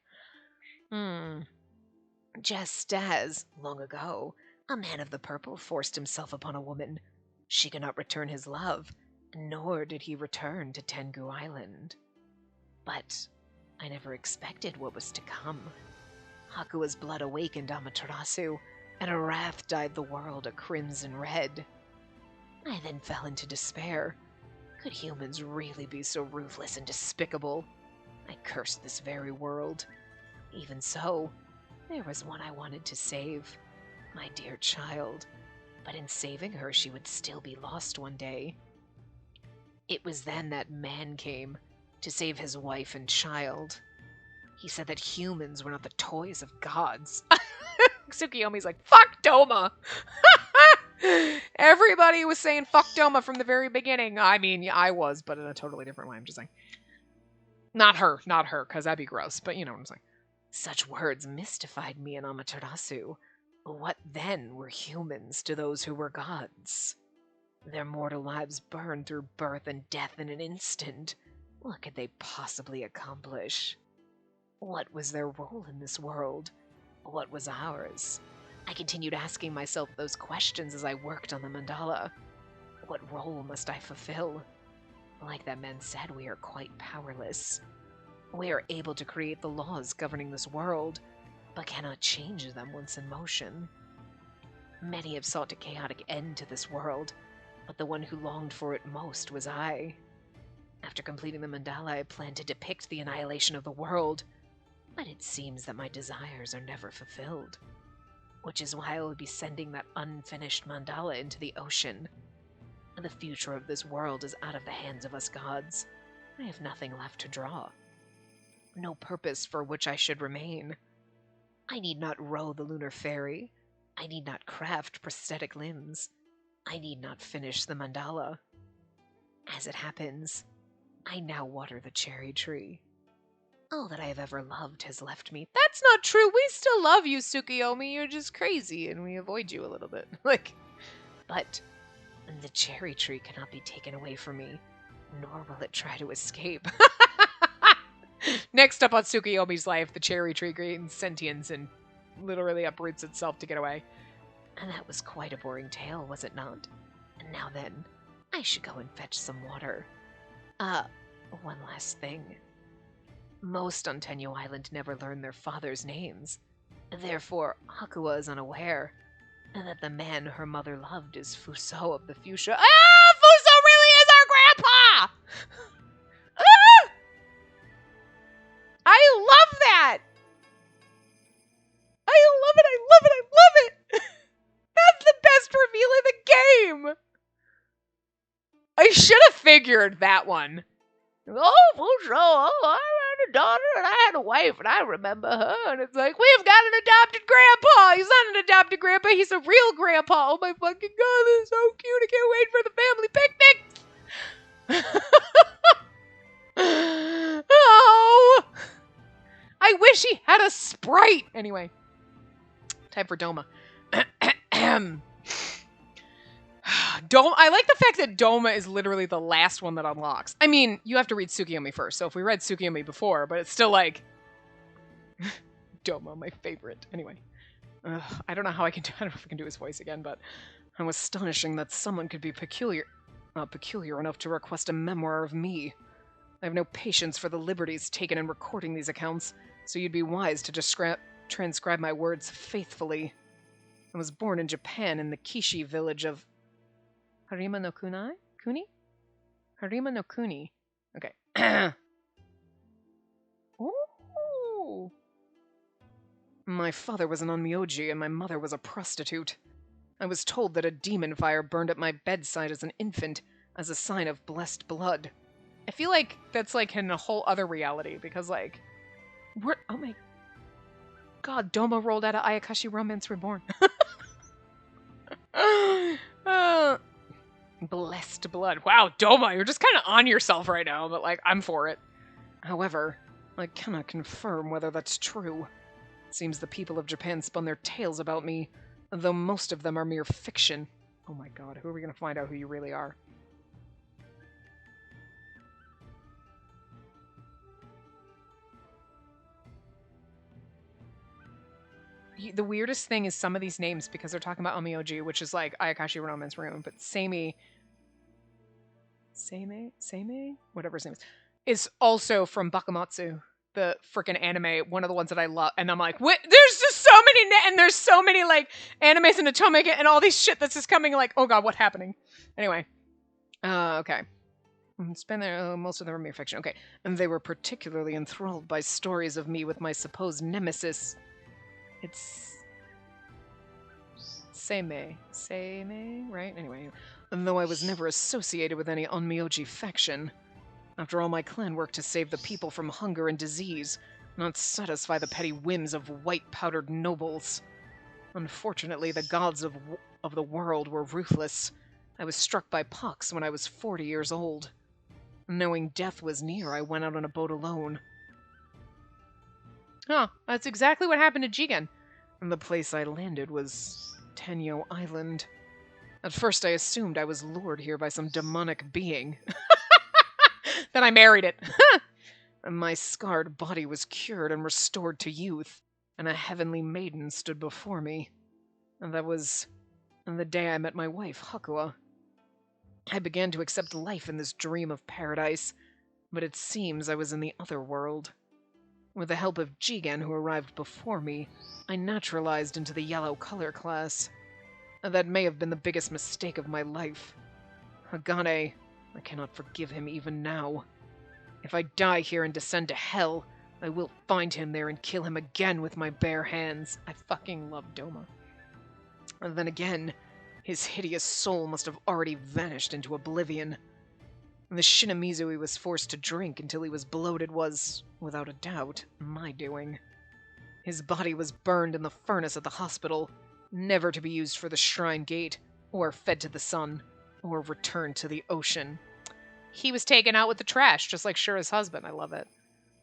Just as, long ago, a man of the purple forced himself upon a woman, she could not return his love, nor did he return to Tengu Island. But I never expected what was to come. Hakua's blood awakened Amaterasu, and a wrath dyed the world a crimson red. I then fell into despair. Could humans really be so ruthless and despicable? I cursed this very world. Even so, there was one I wanted to save, my dear child, but in saving her she would still be lost one day. It was then that man came to save his wife and child. He said that humans were not the toys of gods. Tsukiyomi's like, fuck Doma! Everybody was saying fuck Doma from the very beginning. I mean, yeah, I was, but in a totally different way. I'm just saying. Not her, because that'd be gross, but you know what I'm saying. Such words mystified me and Amaterasu. What then were humans to those who were gods? Their mortal lives burned through birth and death in an instant. What could they possibly accomplish? What was their role in this world? What was ours? I continued asking myself those questions as I worked on the mandala. What role must I fulfill? Like that man said, we are quite powerless. We are able to create the laws governing this world, but cannot change them once in motion. Many have sought a chaotic end to this world, but the one who longed for it most was I. After completing the mandala, I planned to depict the annihilation of the world, but it seems that my desires are never fulfilled, which is why I will be sending that unfinished mandala into the ocean. The future of this world is out of the hands of us gods. I have nothing left to draw. No purpose for which I should remain. I need not row the lunar ferry. I need not craft prosthetic limbs. I need not finish the mandala. As it happens, I now water the cherry tree. All that I have ever loved has left me. That's not true. We still love you, Tsukiyomi. You're just crazy, and we avoid you a little bit. But the cherry tree cannot be taken away from me, nor will it try to escape. Next up on Tsukiyomi's life, the cherry tree gains sentience and literally uproots itself to get away. And that was quite a boring tale, was it not? And now then, I should go and fetch some water. One last thing. Most on Tenyu Island never learn their father's names. Therefore, Hakua is unaware that the man her mother loved is Fuso of the fuchsia. Ah! Fuso really is our grandpa! Ah! I love that! I love it, I love it, I love it! That's the best reveal in the game! I should have figured that one. Oh, Fuso, I had a daughter and I had a wife and I remember her. And it's like, we've got an adopted grandpa. He's not an adopted grandpa. He's a real grandpa. Oh my fucking god, this is so cute. I can't wait for the family picnic. Oh, I wish he had a Sprite. Anyway, time for Doma. I like the fact that Doma is literally the last one that unlocks. I mean, you have to read Tsukiyomi first, so if we read Tsukiyomi before, but it's still like... Doma, my favorite. Anyway. I don't know how I can do... I don't know if I can do his voice again, but... It was astonishing that someone could be peculiar enough to request a memoir of me. I have no patience for the liberties taken in recording these accounts, so you'd be wise to transcribe my words faithfully. I was born in Japan in the Kishi village of... Harima no Kuni? Harima no Kuni. Okay. Ooh. My father was an onmyoji and my mother was a prostitute. I was told that a demon fire burned at my bedside as an infant as a sign of blessed blood. I feel like that's like in a whole other reality because like... Oh my... God, Doma rolled out of Ayakashi Romance Reborn. Blessed blood. Wow, Doma, you're just kind of on yourself right now, but like, I'm for it. However, I cannot confirm whether that's true. It seems the people of Japan spun their tales about me, though most of them are mere fiction. Oh my god, who are we going to find out who you really are? The weirdest thing is some of these names, because they're talking about Omioji, which is like Ayakashi Roman's room, but Seimei, whatever his name is also from Bakumatsu, the freaking anime, one of the ones that I love. And I'm like, what? There's just so many, and there's so many like animes and Atomic and all these shit that's just coming. Like, oh god, what's happening? Anyway, okay. Spend their most of them are mere fiction. Okay, and they were particularly enthralled by stories of me with my supposed nemesis. It's Seimei, right? Anyway, though I was never associated with any Onmyoji faction. After all, my clan worked to save the people from hunger and disease, not satisfy the petty whims of white-powdered nobles. Unfortunately, the gods of the world were ruthless. I was struck by pox when I was 40 years old. Knowing death was near, I went out on a boat alone. Huh, that's exactly what happened to Jigen. And the place I landed was Tenyo Island. At first I assumed I was lured here by some demonic being. Then I married it. And my scarred body was cured and restored to youth, and a heavenly maiden stood before me. And that was the day I met my wife, Hakuwa. I began to accept life in this dream of paradise, but it seems I was in the other world. With the help of Jigen, who arrived before me, I naturalized into the yellow color class. That may have been the biggest mistake of my life. Hagane, I cannot forgive him even now. If I die here and descend to hell, I will find him there and kill him again with my bare hands. I fucking love Doma. And then again, his hideous soul must have already vanished into oblivion. The Shinamizu he was forced to drink until he was bloated was, without a doubt, my doing. His body was burned in the furnace at the hospital, never to be used for the shrine gate, or fed to the sun, or returned to the ocean. He was taken out with the trash, just like Shura's husband. I love it.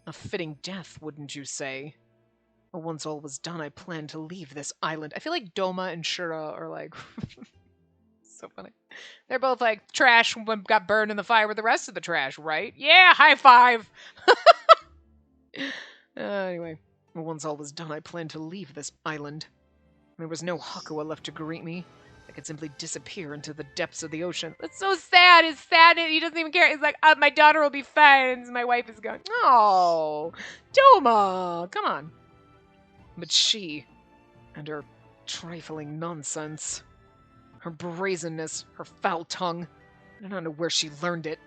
A fitting death, wouldn't you say? Once all was done, I planned to leave this island. I feel like Doma and Shura are like... so funny. They're both like, trash got burned in the fire with the rest of the trash, right? Yeah, high five! Anyway, once all was done, I planned to leave this island. There was no Hakuwa left to greet me. I could simply disappear into the depths of the ocean. That's so sad. It's sad. He doesn't even care. He's like, my daughter will be fine. And my wife is going, oh, Doma, come on. But she, and her trifling nonsense, her brazenness, her foul tongue, I don't know where she learned it.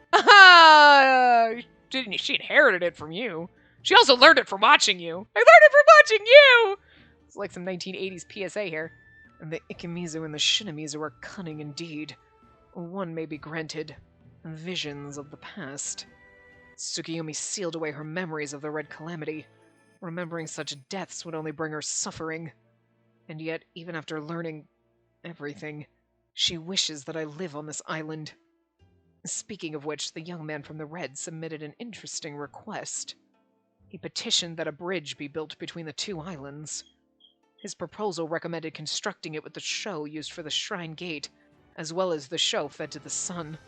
She inherited it from you. She also learned it from watching you. I learned it from watching you! It's like some 1980s PSA here. And the Ikemizu and the Shinamizu are cunning indeed. One may be granted visions of the past. Tsukiyomi sealed away her memories of the Red Calamity. Remembering such deaths would only bring her suffering. And yet, even after learning everything, she wishes that I live on this island. Speaking of which, the young man from the Red submitted an interesting request. He petitioned that a bridge be built between the two islands. His proposal recommended constructing it with the show used for the shrine gate, as well as the show fed to the sun.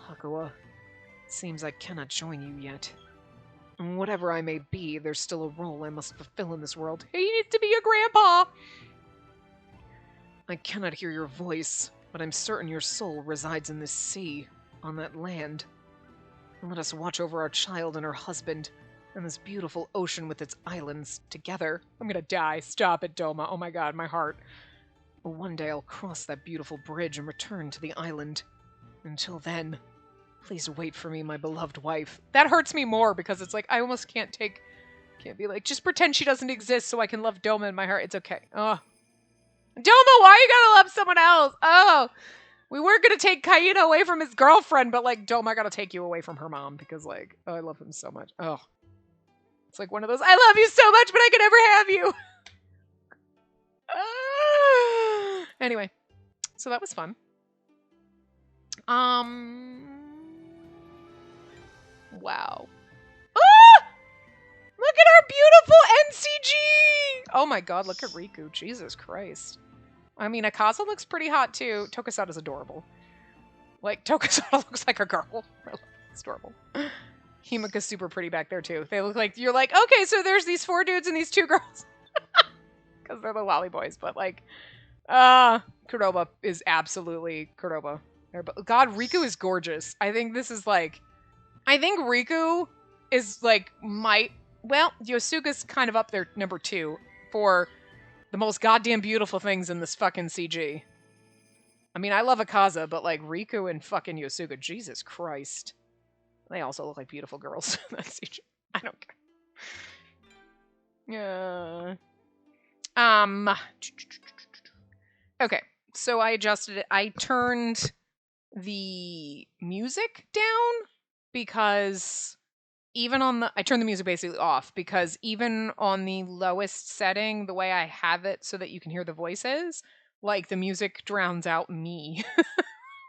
Hakuwa, it seems I cannot join you yet. Whatever I may be, there's still a role I must fulfill in this world. He needs to be your grandpa! I cannot hear your voice, but I'm certain your soul resides in this sea, on that land. Let us watch over our child and her husband, and this beautiful ocean with its islands, together. I'm gonna die. Stop it, Doma. Oh my god, my heart. One day I'll cross that beautiful bridge and return to the island. Until then, please wait for me, my beloved wife. That hurts me more, because it's like, I almost can't be like, just pretend she doesn't exist so I can love Doma in my heart. It's okay. Oh. Doma, why you gotta love someone else? Oh. We were gonna take Kaina away from his girlfriend, but like, Doma, I gotta take you away from her mom, because like, oh, I love him so much. Oh. It's like one of those, I love you so much, but I can never have you. Anyway. So that was fun. Wow. Ah! Look at our beautiful NCG! Oh my god, look at Riku. Jesus Christ. I mean, Akaza looks pretty hot too. Tokusata's adorable. Like, Tokusata looks like a girl. It's adorable. Himika's super pretty back there too. They look like, you're like, okay, so there's these 4 dudes and these 2 girls. Because they're the Lolly Boys, but like, Kuroba is absolutely Kuroba. God, Riku is gorgeous. I think Riku is like well, Yosuga's kind of up there number 2 for the most goddamn beautiful things in this fucking CG. I mean, I love Akaza, but like Riku and fucking Yosuga, Jesus Christ. They also look like beautiful girls in that CG. I don't care. Yeah. Okay, so I adjusted it. I turned the music down because I turned the music basically off because even on the lowest setting, the way I have it so that you can hear the voices, like the music drowns out me.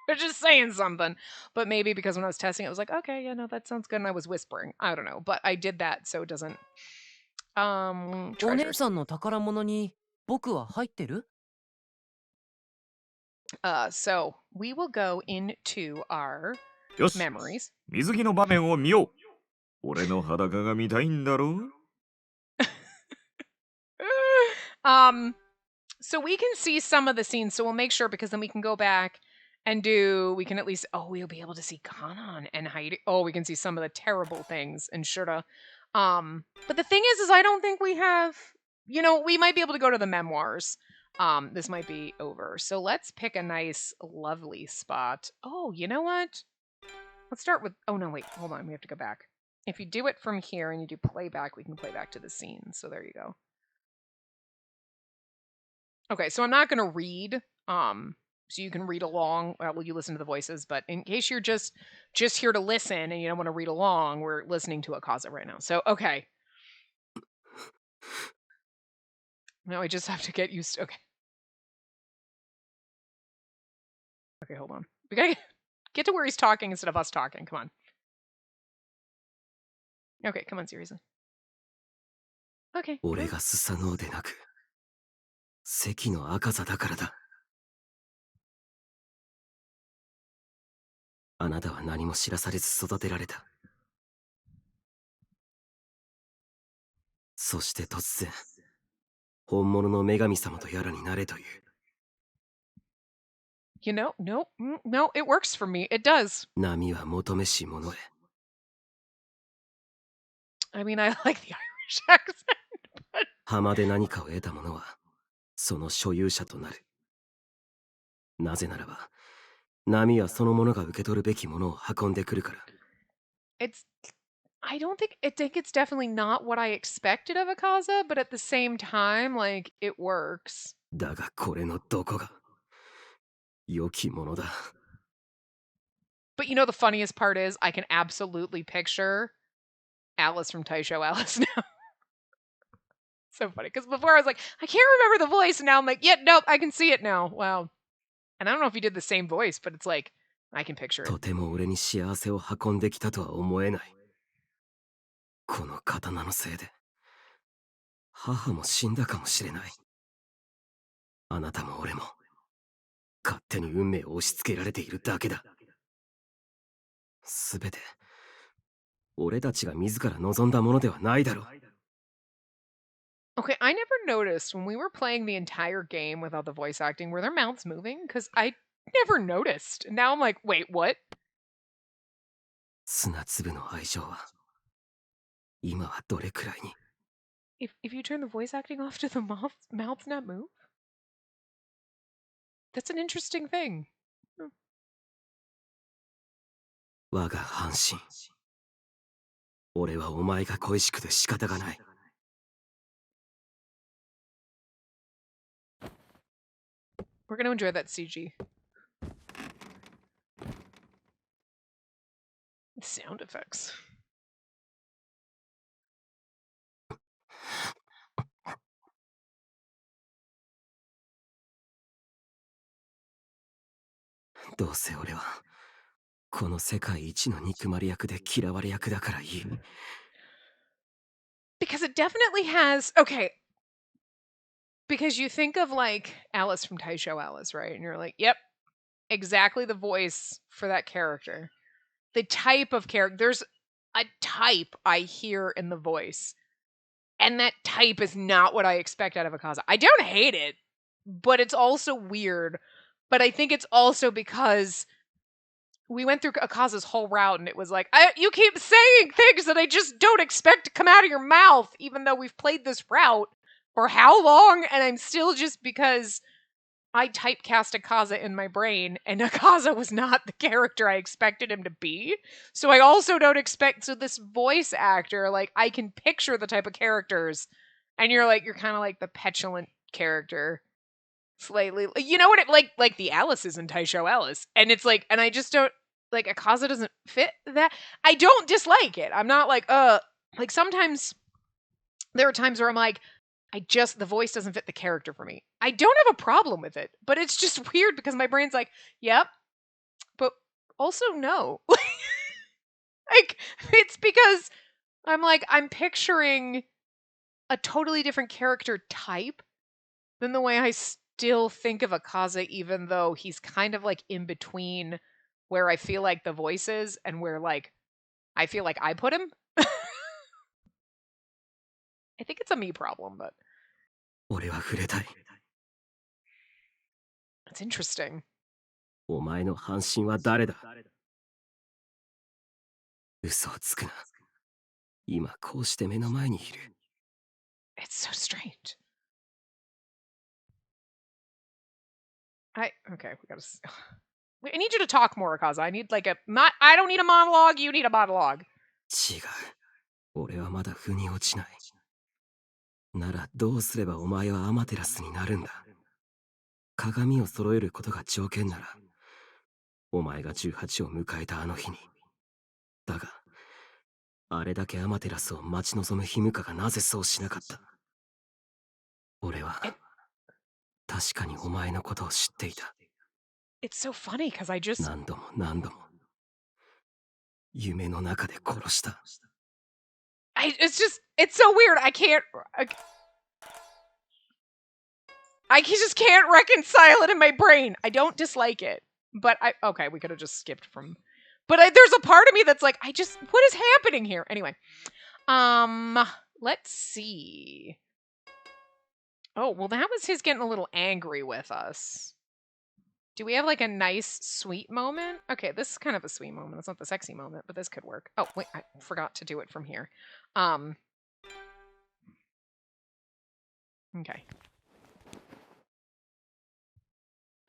They're just saying something. But maybe because when I was testing it, I was like, okay, yeah, no, that sounds good. And I was whispering. I don't know. But I did that so it doesn't. お姉 Treasures. さんの宝物に僕は入ってる So we will go into our よし、 memories. 水着の場面を見よう。俺の裸が見たいんだろう So we can see some of the scenes, so we'll make sure because then we can go back and we can at least, we'll be able to see Kanan and Heidi. Oh, we can see some of the terrible things and Shura. But the thing is I don't think we have, we might be able to go to the memoirs. This might be over. So let's pick a nice, lovely spot. Oh, you know what? Let's start with, oh no, wait, hold on. We have to go back. If you do it from here and you do playback, we can play back to the scene. So there you go. Okay, so I'm not going to read, so you can read along while you listen to the voices, but in case you're just here to listen and you don't want to read along, we're listening to Akaza right now. So, okay. Now I just have to get used to, okay. Okay, hold on. We gotta get to where he's talking instead of us talking. Come on. Okay, come on, seriously. Okay. 俺がスサノオでなく関の赤座だからだあなたは何も知らされず育てられたそして突然本物の女神様とやらになれという No, it works for me. It does. 波は求めし者へ I mean, I like the Irish accent. 浜で何かを得た者はその所有者となるなぜならば波はその者が受け取るべきものを運んでくるから I think it's definitely not what I expected of Akaza, but at the same time, like, it works. だがこれのどこが良きものだ But the funniest part is I can absolutely picture Alice from Taisho Alice now. So funny. Because before I was like, I can't remember the voice. And now I'm like, yeah, nope, I can see it now. Wow. And I don't know if you did the same voice, but it's like, I can picture it. とても俺に幸せを運んできたとは思えない。この刀のせいで、母も死んだかもしれない。あなたも俺も、勝手に運命を押し付けられているだけだ。すべて、俺たちが自ら望んだものではないだろう。Okay, I never noticed when we were playing the entire game without the voice acting, were their mouths moving? Because I never noticed. Now I'm like, wait, what? 砂粒の愛情は、今はどれくらいに If you turn the voice acting off, do the mouths not move? That's an interesting thing. 我が半身。俺はお前が恋しくて仕方がない。We're gonna enjoy that CG. Sound effects. どうせ俺はこの世界一の憎まれ役で嫌われ役だから言う。 Because it definitely has, okay, because you think of like Alice from Taisho Alice, right? And you're like, yep, exactly the voice for that character. The type of character, there's a type I hear in the voice. And that type is not what I expect out of Akaza. I don't hate it, but it's also weird. But I think it's also because we went through Akaza's whole route and it was like, you keep saying things that I just don't expect to come out of your mouth, even though we've played this route for how long? And I'm still just because I typecast Akaza in my brain, and Akaza was not the character I expected him to be. So I also don't expect, so this voice actor, like, I can picture the type of characters, and you're kind of like the petulant character. Slightly, you know what, like the Alice's in Taisho Alice. And it's like, and I just don't, like, Akaza doesn't fit that. I don't dislike it. I'm not like sometimes there are times where I'm like, the voice doesn't fit the character for me. I don't have a problem with it, but it's just weird because my brain's like, yep, but also no. Like, it's because I'm picturing a totally different character type than the way I still think of Akaza, even though he's kind of like in between where I feel like the voice is and where like I feel like I put him. I think it's a me problem, but 俺は触れたい。 it's interesting. お前の半身は誰だ？嘘をつくな。今こうして目の前にいる。 It's so strange. Okay, we gotta. I need you to talk more, Akaza. I need I don't need a monologue. You need a monologue. 違う。俺はまだ腑に落ちない。ならどうすればお前はアマテラスになるんだ。鏡を揃えることが条件なら、お前が18を迎えたあの日に。だが、あれだけアマテラスを待ち望むヒムカがなぜそうしなかった。俺は確かにお前のことを知っていた。 It's so funny because I just 何度も何度も夢の中で殺した。 it's so weird. I just can't reconcile it in my brain. I don't dislike it, but okay, we could have just skipped from. But there's a part of me that's like, what is happening here? Anyway, let's see. Oh, well, that was his getting a little angry with us. Do we have like a nice sweet moment? Okay, this is kind of a sweet moment. It's not the sexy moment, but this could work. Oh, wait, I forgot to do it from here. Okay.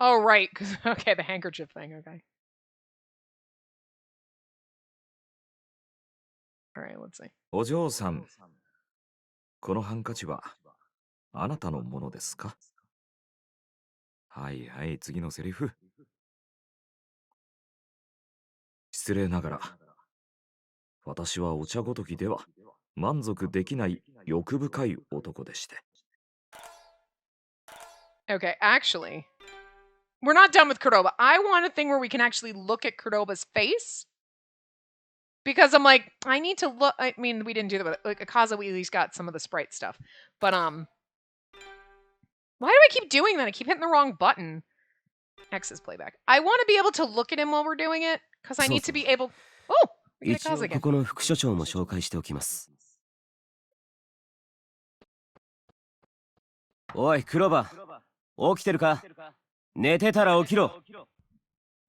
Oh, right. Okay, the handkerchief thing. Okay. All right, let's see. お嬢さん、このハンカチはあなたのものですか？はいはい、次のセリフ。失礼ながら、私はお茶ごときでは満足できない欲深い男でして。Okay, actually, we're not done with Cordoba. I want a thing where we can actually look at Cordoba's face. Because I'm like, I need to look. I mean, we didn't do that, but like Akaza, we at least got some of the sprite stuff. But why do I keep doing that? I keep hitting the wrong button. X is playback. I want to be able to look at him while we're doing it because I need to be able. Oh, we get 一 Akaza 応 again. ここの副所長も紹介しておきます。おい、クローバー。起きてるか？寝てたら起きろ。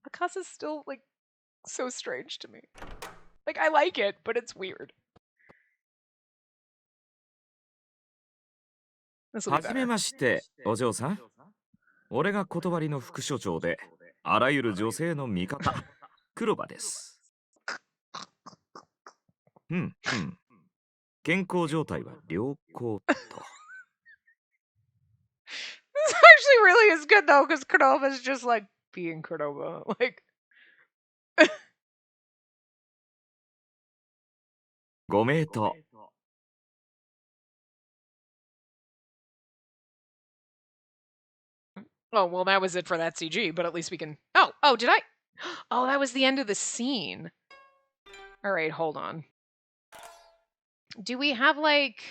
Akaza's still like so strange to me. Like I like it, but it's weird. This will be はじめ better. まして、お嬢さん。俺が断りの副所長で、あらゆる女性の味方、黒羽です。健康状態は良好と。This actually really is good though, because Cordova is just like being Cordova. Like ご名答。Oh, well, that was it for that CG, but at least we can... Oh, did I? Oh, that was the end of the scene. All right, hold on. Do we have, like...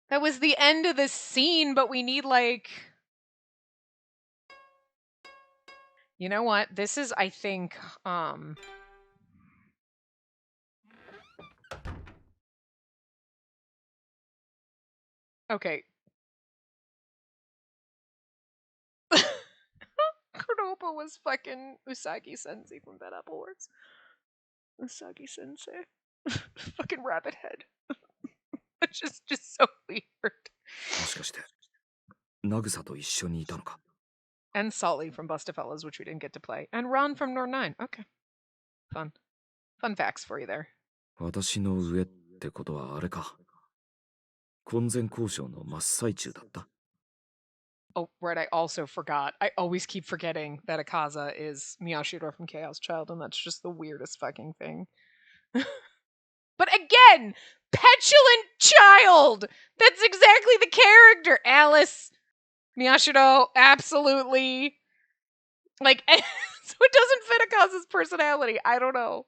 That was the end of the scene, but we need, like... You know what? This is, I think, Okay. Kuroba was fucking Usagi Sensei from Bad Apple Wars. Usagi Sensei. Fucking rabbit head. It's just so weird. もしかして、ナグサと一緒にいたのか? And Sully from Bustafellas, which we didn't get to play. And Ron from Nor 9. Okay. Fun. Fun facts for you there. 私の上ってことはあれか。婚前交渉の真っ最中だった。 Oh, right, I also forgot. I always keep forgetting that Akaza is Miyashiro from Chaos Child, and that's just the weirdest fucking thing. But again, petulant child! That's exactly the character! Alice, Miyashiro, absolutely. Like, so it doesn't fit Akaza's personality. I don't know.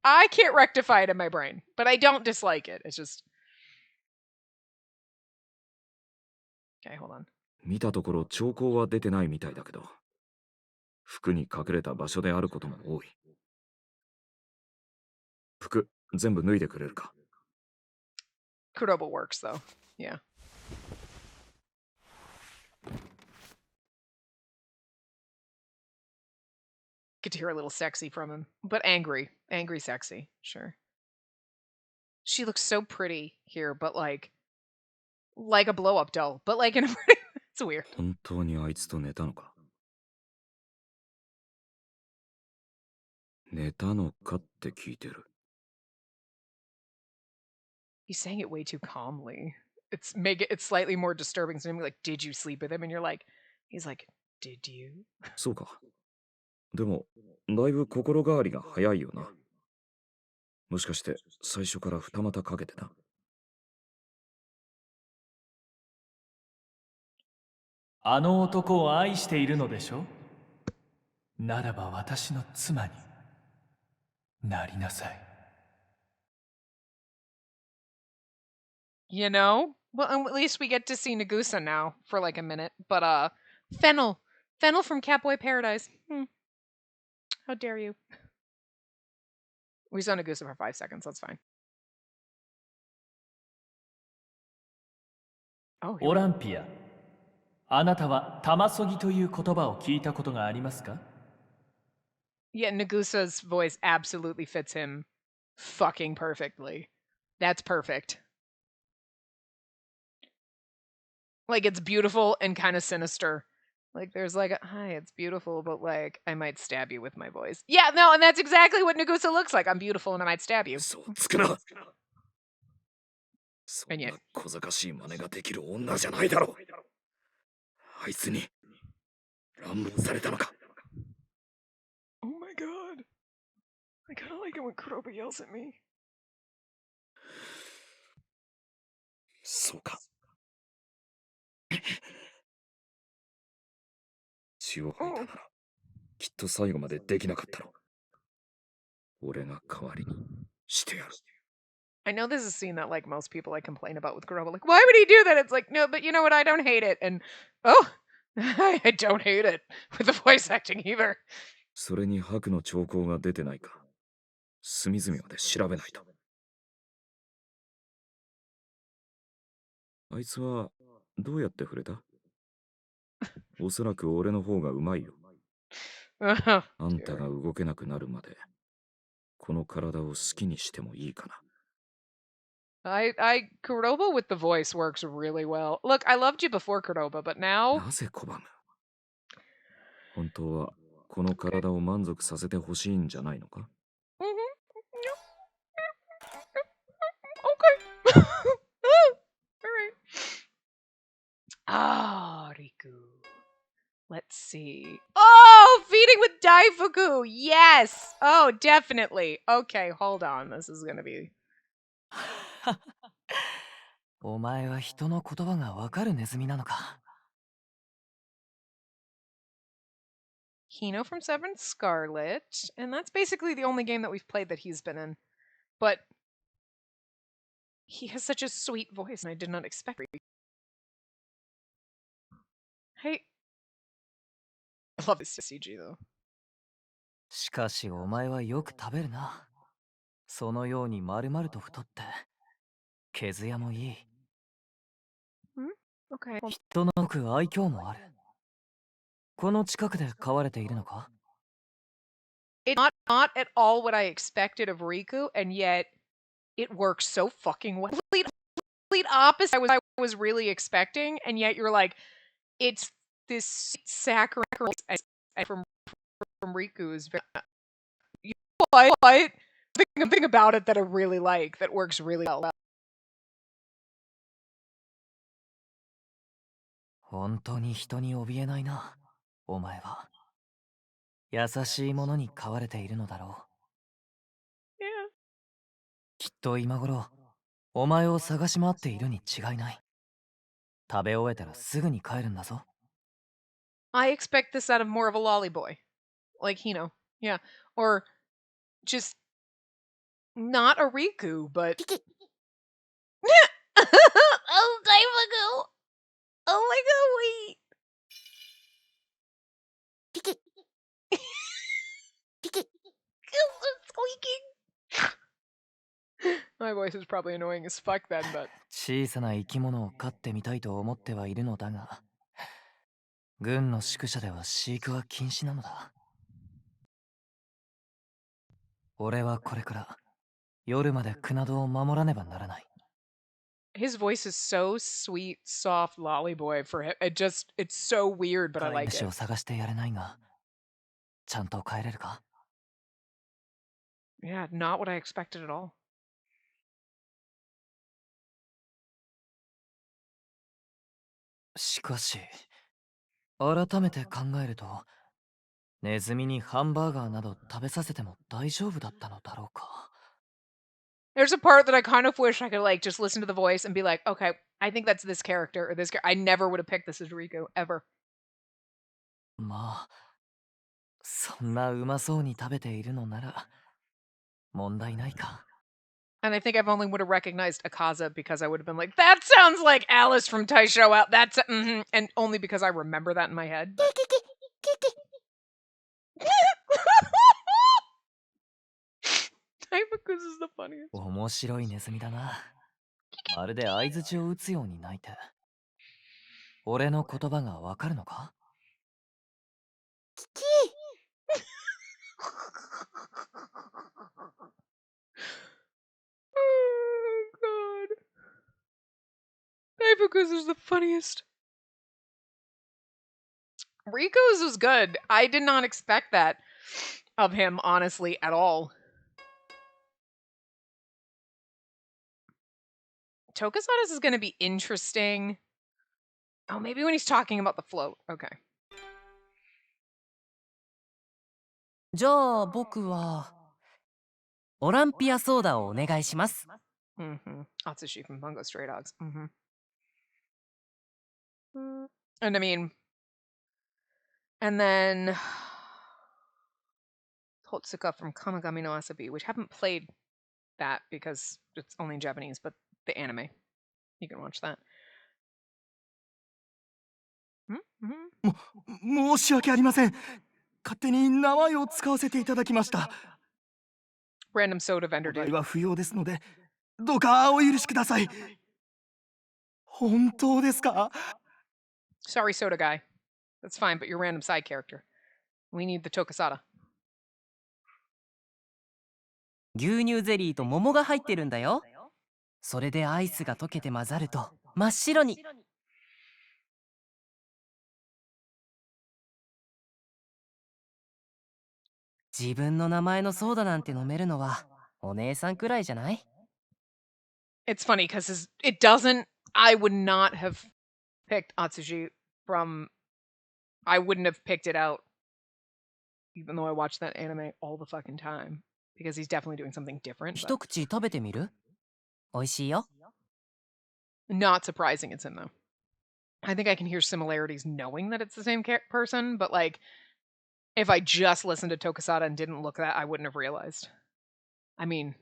I can't rectify it in my brain, but I don't dislike it. It's just... Okay, hold on. 見たところ兆候は出てないみたいだけど、服に隠れた場所であることも多い。服、全部脱いでくれるか? Kuroba works, though. Yeah. Get to hear a little sexy from him. But angry. Angry sexy. Sure. She looks so pretty here, but like a blow-up doll. But like in a pretty... It's weird. 本当にあいつと寝たのか? 寝たのかって聞いてる。 He's saying it way too calmly. It's slightly more disturbing to him. Like, did you sleep with him? And you're like, he's like, did you? そうか。でも、だいぶ心変わりが早いよな。もしかして最初から二股かけてた? あの男を愛しているのでしょ? ならば私の妻になりなさい。 You know? Well, at least we get to see Nagusa now for like a minute. But, Fennel from Catboy Paradise. How dare you? We saw Nagusa for 5 seconds. That's fine. Oh, オランピア、あなたは玉そぎという言葉を聞いたことがありますか? Yeah, Nagusa's voice absolutely fits him fucking perfectly. That's perfect. Like, it's beautiful and kind of sinister. Like, there's like, hi, it's beautiful, but like, I might stab you with my voice. Yeah, no, and that's exactly what Nagusa looks like. I'm beautiful and I might stab you. そうつくな。そん And な yet, 小賢しい真似ができる女じゃないだろう。あいつに乱暴されたのか。 oh my god. I kind of like it when Kuroba yells at me. そうか。血を吐いたなら、きっと最後までできなかったろう。俺が代わりにしてやる。 I know this is a scene that like most people like complain about with Kuroba. Like, why would he do that? It's like, no, but you know what? I don't hate it. And, oh, I don't hate it with the voice acting either. それに白の兆候が出てないか、隅々まで調べないと。あいつはどうやって触れた? おそらく俺の方がうまいよ。あんたが動けなくなるまで、この体を好きにしてもいいかな。 Kuroba with the voice works really well. Look, I loved you before Kuroba, but now... なぜ拒む? 本当はこの体を満足させてほしいんじゃないのか? Okay. Alright. Ah, Riku. Let's see. Oh, feeding with Daifuku. Yes. Oh, definitely. Okay, hold on. This is gonna be... お前は人の言葉がわかるネズミなのか。Hino from Seven Scarlet, and that's basically the only game that we've played that he's been in. But he has such a sweet voice, and I did not expect it. Hey, I love this CG though. しかしお前はよく食べるな。そのように丸々と太って。毛艶もいい。Okay. 人の多く愛嬌もある。この近くで飼われているのか？ It's not at all what I expected of Riku, and yet it works so fucking well. Complete opposite I was really expecting, and yet you're like, it's this saccharine from Riku is very. You know what? Thing about it that I really like that works really well. 本当に人に怯えないな、お前は。優しいものに飼われているのだろう。Yeah. きっと今頃、お前を探し回っているに違いない。食べ終えたらすぐに帰るんだぞ。I expect this out of more of a lolly boy. Like Hino. Yeah. Or just not a Riku, but. Oh, Daimaku! Oh my god, wait! Squeaking! My voice is probably annoying as fuck then, but. 小さな生き物を飼ってみたいと思ってはいるのだが、軍の宿舎では飼育は禁止なのだ。俺はこれから夜までクナドを守らねばならない。His voice is so sweet, soft, lolly boy for him. It's so weird, but I 飼い like 主 it. を探してやれないが、ちゃんと帰れるか？ Yeah, not what I expected at all. しかし、改めて考えると、ネズミにハンバーガーなど食べさせても大丈夫だったのだろうか。There's a part that I kind of wish I could like just listen to the voice and be like, okay, I think that's this character or this character. I never would have picked this as Riku ever. まあ、そんなうまそうに食べているのなら、問題ないか。And I think I've only would have recognized Akaza because I would have been like, that sounds like Alice from Taisho out. That's and only because I remember that in my head. Because is the funniest. 面白いネズミだな。まるで相槌を打つように鳴いて。俺の言葉がわかるのか？Oh god. Because is the funniest. Riko's was good. I did not expect that of him, honestly, at all. Tokusada's is going to be interesting. Oh, maybe when he's talking about the float. Okay. じゃあ僕はオランピアソーダをお願いします。Atsushi from Bungo Stray Dogs. And I mean, and then Totsuka from Kamagami no Asabi, which haven't played that because it's only in Japanese, but the anime. You can watch that. 申し訳ありません。勝手に名前を使わせていただきました。 Random soda vendor お題 dude. は不要ですので、どうかお許しください。本当ですか？ Sorry, soda guy. That's fine, but you're a random side character. We need the Tokusada. 牛乳ゼリーと桃が入ってるんだよ。それでアイスが溶けて混ざると真っ白に。自分の名前のソーダなんて飲めるのはお姉さんくらいじゃない？ It's funny because it doesn't. I would not have picked Atsushi from. I wouldn't have picked it out, even though I watch that anime all the fucking time, because he's definitely doing something different. 一口食べてみる？美味しいよ。Not surprising it's him, though. I think I can hear similarities knowing that it's the same person, but, like, if I just listened to Tokusada and didn't look that, I wouldn't have realized. I mean,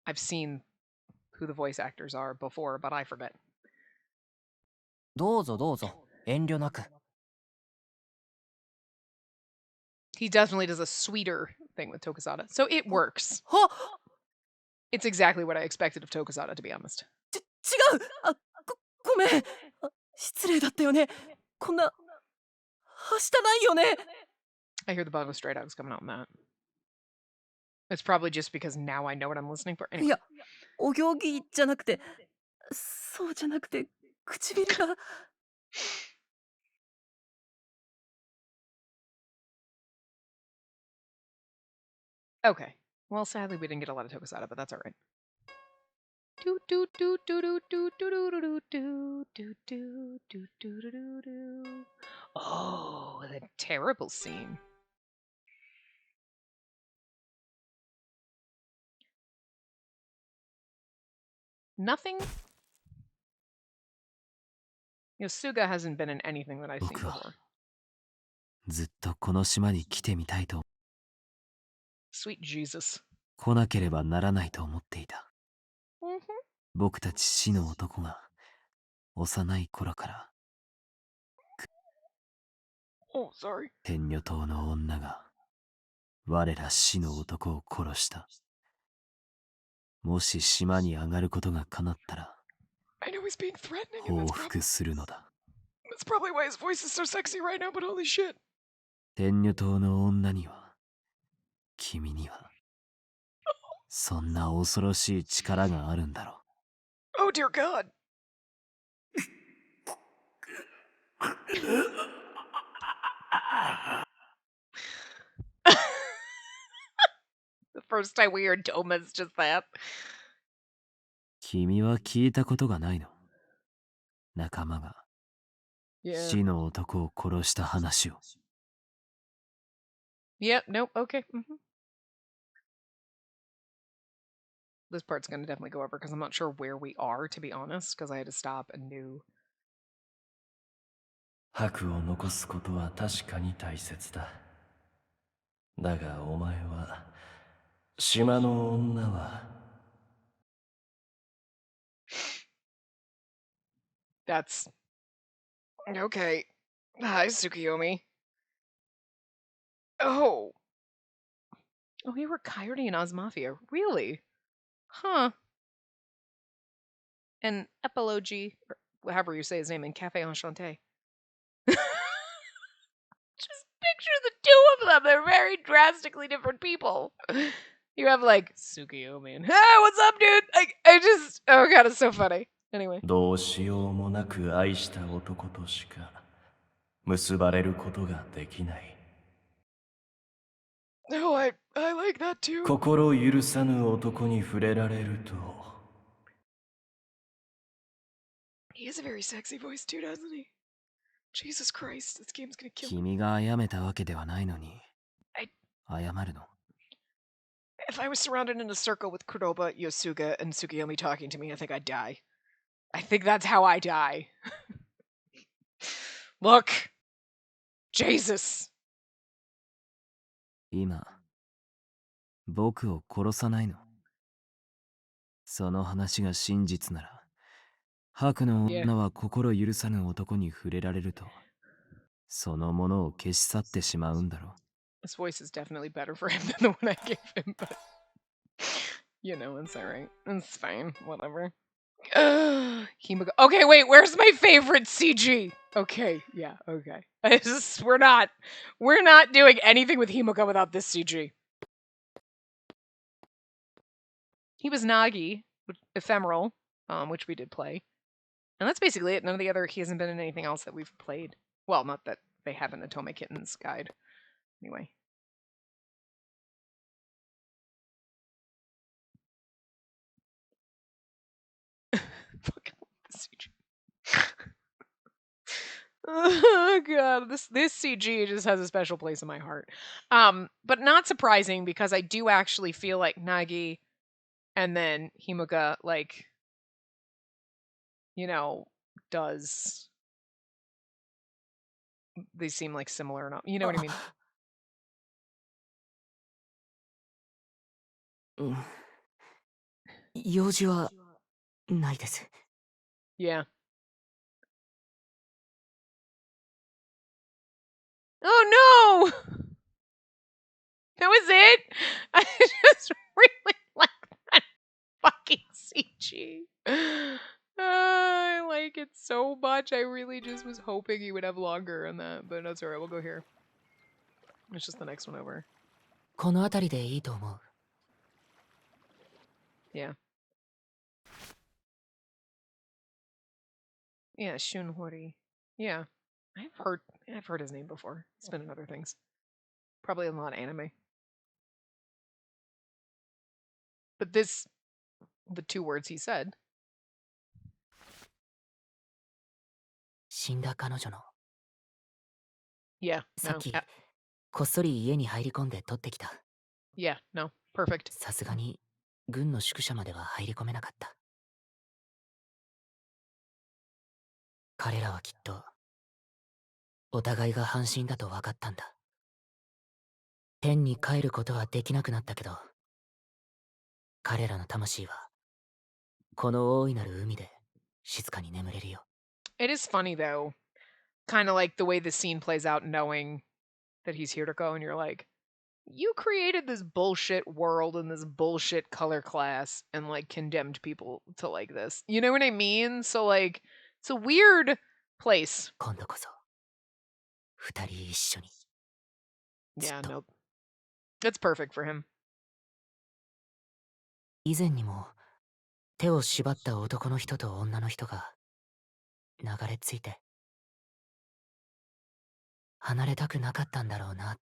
I've seen who the voice actors are before, but I forget. どうぞどうぞ、遠慮なく。 He definitely does a sweeter thing with Tokusada, so it works. はっ It's exactly what I expected of Tokusada, to be honest. 違うごめん失礼だったよねこんなはしたないよね I hear the bottom of straight out is coming out in that. It's probably just because now I know what I'm listening for. い Anyway. やお行儀じゃなくてそうじゃなくて唇が Okay. Well, sadly, we didn't get a lot of Tokusada, but that's all right. Oh, the terrible scene. Nothing. Yosuga hasn't been in anything that I've seen before. ずっとこの島に来てみたいと Sweet Jesus. 来なければならないと思っていた Mm-hmm. 僕たち死の男が幼い頃から Oh, sorry. 天女島の女が我ら死の男を殺したもし島に上がることが叶ったら I know he's being threatening, and 報 that's 復するのだ probably why his voice is so sexy right now, but holy shit. 天女島の女には君にはそんな恐ろしい力があるんだろう Oh, dear God. The first time we heard Toma's just that. 君は聞いたことがないの仲間が Yeah. 死の男を殺した話を Yep, nope, okay. Mm-hmm. This part's going to definitely go over because I'm not sure where we are, to be honest, because I had to stop and do. 白を残すことは確かに大切だ。だがお前は、島の女は。That's okay. Hi, Tsukiyomi. Oh, you were Coyote in Oz Mafia, really? Huh. And Epilogy, or however you say his name, in Cafe Enchanté. Just picture the two of them. They're very drastically different people. You have like Tsukiyomi and, hey, what's up, dude? I just, oh god, it's so funny. Anyway. どうしようもなく愛した男としか結ばれることができない。Oh, I like that too. 心許さぬ男に触れられると。He has a very sexy voice too, doesn't he? Jesus Christ, this game's gonna kill me. 君が殺めたわけではないのに 謝るの If I was surrounded in a circle with Kuroba, Yosuga, and Tsukiyomi talking to me, I think I'd die. I think that's how I die. Look! Jesus! 今僕を殺さないのその話が真実なら白の女は心許さぬ男に触れられるとそのものを消し去ってしまうんだろう This voice is definitely better for him than the one I gave him, but you know, it's alright. It's fine. Whatever. Himiko. Okay, wait, where's my favorite CG? Okay, yeah, okay. We're not doing anything with Himiko without this CG. He was Nagi, Ephemeral, which we did play. And that's basically it. None of the other, he hasn't been in anything else that we've played. Well, not that they have in the Tome Kittens guide. Anyway. Fucking this CG. Oh god, this CG just has a special place in my heart. But not surprising because I do actually feel like Nagi and then Himuka, like, does they seem like similar enough. You know what I mean? 用事はないです。 Yeah. Oh no! That was it? I just really like that fucking CG. I like it so much. I really just was hoping he would have longer on that, but that's alright. We'll go here. It's just the next one over. この辺りでいいと思う。 Yeah. Yeah, Shunhori. Yeah. I've heard his name before. He's been in other things. Probably in a lot of anime. But the 2 words he said. 死んだ彼女の。 Yeah. さっ No. きこっそり家に入り込んで取ってきた。 Yeah. No. Perfect. さすがに軍の宿舎までは入り込めなかった。彼らはきっとお互いが半身だと分かったんだ。天に帰ることはできなくなったけど、彼らの魂はこの大いなる海で静かに眠れるよ。 It is funny though. Kind of like the way the scene plays out, knowing that he's here to go, and you're like, you created this bullshit world and this bullshit color class and like condemned people to like this. You know what I mean? So like, it's a weird place. 今度こそ二人一緒に。 Yeah, no. It's perfect for him. 以前にも手を縛った男の人と女の人が流れ着いて離れたくなかったんだろうなっ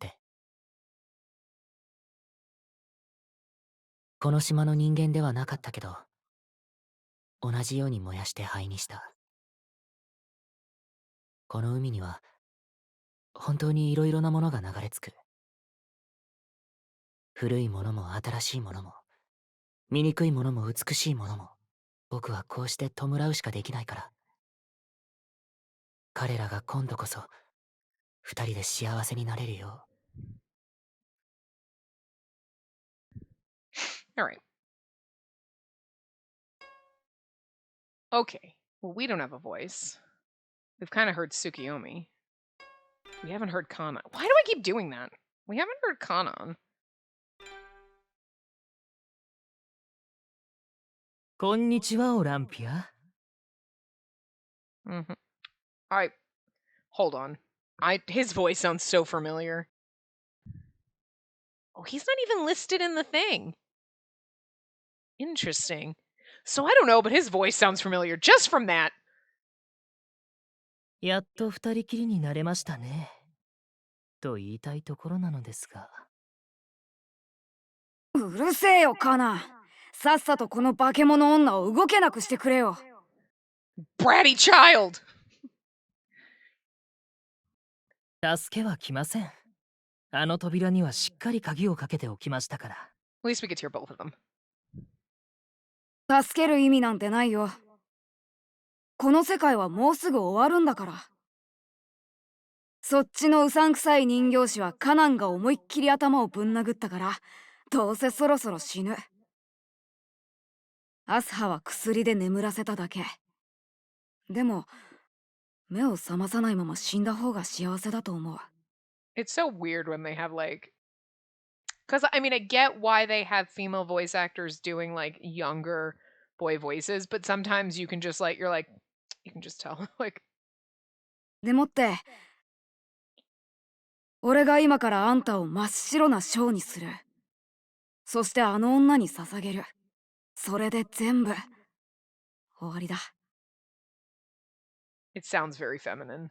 て。この島の人間ではなかったけど、同じように燃やして灰にした。この海には本当にいろいろなものが流れ着く。古いものも新しいものも、醜いものも美しいものも、僕はこうして弔うしかできないから。彼らが今度こそ二人で幸せになれるよう。 All right. Okay. Well, we don't have a voice. We've kind of heard Tsukiyomi. We haven't heard Kana. Why do I keep doing that? We haven't heard Kanan. こんにちは、オランピア。 Mm-hmm. All right. Hold on. His voice sounds so familiar. Oh, he's not even listed in the thing. Interesting. So I don't know, but his voice sounds familiar just from that. やっと二人きりになれましたね。と言いたいところなのですが。うるせえよ、カナ。さっさとこの化け物女を動けなくしてくれよ。Bratty child! 助けは来ません。あの扉にはしっかり鍵をかけておきましたから。 At least we could hear both of them. 助ける意味なんてないよ。この世界はもうすぐ終わるんだから。そっちのうさんくさい人形師はカナンが思いっきり頭をぶん殴ったから、どうせそろそろ死ぬ。アスハは薬で眠らせただけ。でも目を覚まさないまま死んだ方が幸せだと思う。 It's so weird when they have like, because I mean, I get why they have female voice actors doing like younger boy voices, but sometimes you can just like, you're like, you can just tell. Like, でもって俺が今からあんたを真っ白なショーにする。そしてあの女に捧げる。それで全部終わりだ。 it sounds very feminine.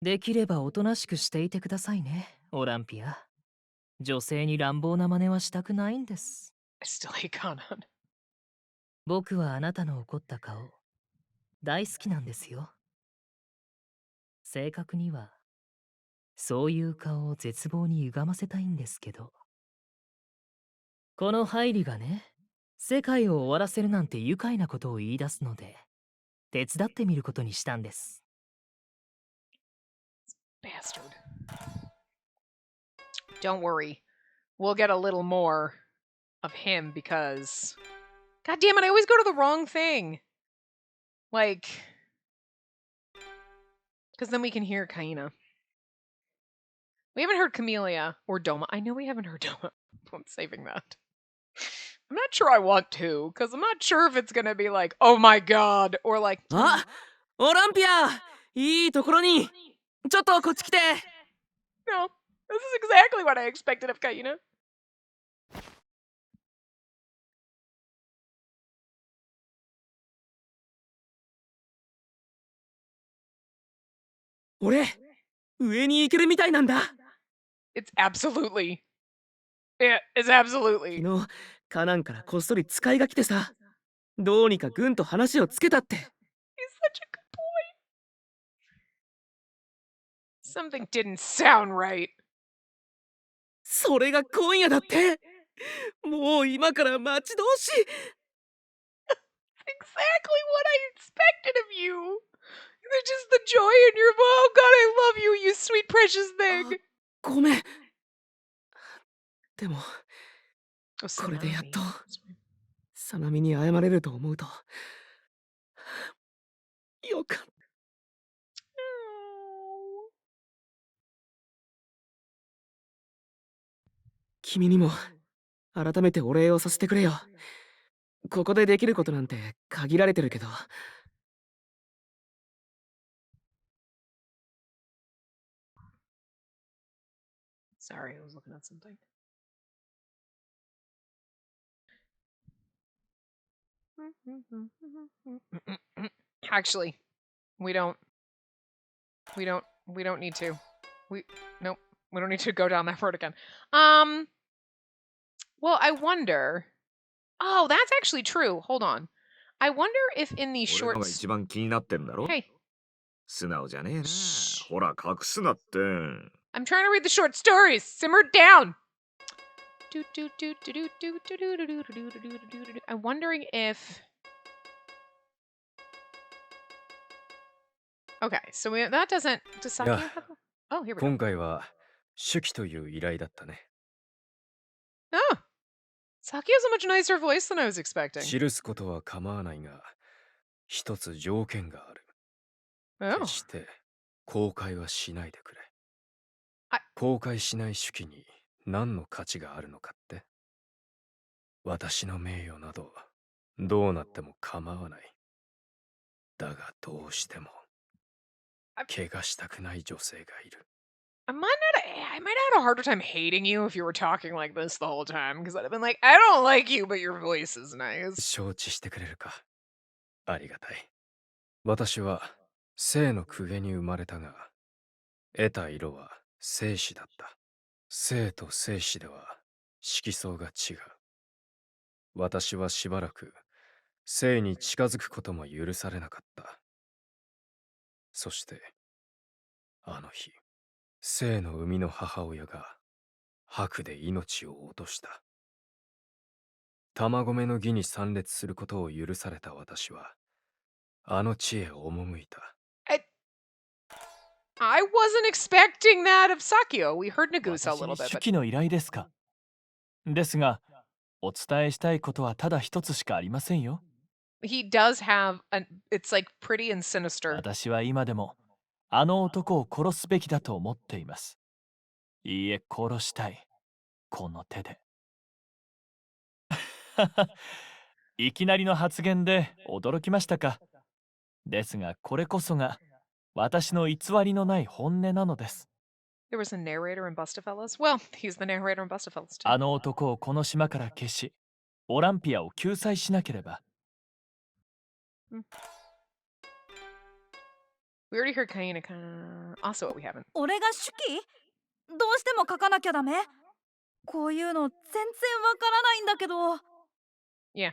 できればおとなしくしていてくださいね、オランピア。女性に乱暴な真似はしたくないんです。 I still hate Kanan. 僕はあなたの怒った顔、大好きなんですよ。正確には、そういう顔を絶望に歪ませたいんですけど。このハイリがね、世界を終わらせるなんて愉快なことを言い出すので、手伝ってみることにしたんです。Bastard. Don't worry. We'll get a little more of him because... God damn it, I always go to the wrong thing. Like... Because then we can hear Kaina. We haven't heard Camellia or Doma. I know we haven't heard Doma. I'm saving that. I'm not sure I want to, because I'm not sure if it's gonna be like, oh my god, or like... あ、オランピア、いいところに。ちょっとこっち来て。No, this is exactly what I expected of Kaina. 俺、上に行けるみたいなんだ。It's absolutely. Yeah, it's absolutely. 昨日、カナンからこっそり使いが来てさ、どうにか軍と話をつけたって。He's such a good boy. Something didn't sound right. それが今夜だって。もう今から待ち遠しい。Exactly what I expected of you. There's just the joy in your voice. Oh god, I love you, you sweet precious thing. ごめん。でも、 Oh, これでやっと Sanami. サナミに謝れると思うとよかった。 Oh. 君にも改めてお礼をさせてくれよ。ここでできることなんて限られてるけど。 Sorry, I was looking at something. Actually, we don't need to. Nope. We don't need to go down that road again. Well, I wonder. Oh, that's actually true. Hold on. I wonder if in these 俺 short のが一番気になってんだろ Hey, 素直じゃねえな。 Shh. ほら、隠すなって。 I'm trying to read the short stories. Simmer down. I'm wondering if... Okay, so that doesn't... Does Sakio have... Oh, here we go. 今回は手記という依頼だったね。 Oh! Saki has a much nicer voice than I was expecting. 記すことは構わないが、一つ条件がある。 Oh. 決して公開はしないでくれ。あ、公開しない手記に何の価値があるのかって。私の名誉などどうなっても構わない。だがどうしても怪我したくない女性がいる。 I might have had a harder time hating you if you were talking like this the whole time, because I'd have been like, I don't like you, but your voice is nice. 承知してくれるか。ありがたい。私は生の公家に生まれたが、得た色は精子だった。生と精子では色相が違う。私はしばらく生に近づくことも許されなかった。そしてあの日、生の生みの母親が白で命を落とした。玉込めの儀に参列することを許された私は、あの地へ赴いた。I wasn't expecting that of Sakio. We heard Nagusa a 私 little に bit, 手 but 記の依頼ですか。ですが、お伝えしたいことはただ一つしかありませんよ。 he does have an... It's like pretty and sinister. 私は今でもあの男を殺すべきだと思っています。いいえ、殺したい。この手で。いきなりの発言で驚きましたか。ですがこれこそが私の偽りのない本音なのです。 There was a narrator in Bustafellas. Well, he's the narrator in Bustafellas too. あの男をこの島から消し、オランピアを救済しなければ。We already heard Kaina. Also, what we haven't. 俺が手記どうしても書かなきゃダメこういうの全然わからないんだけど。 Yeah.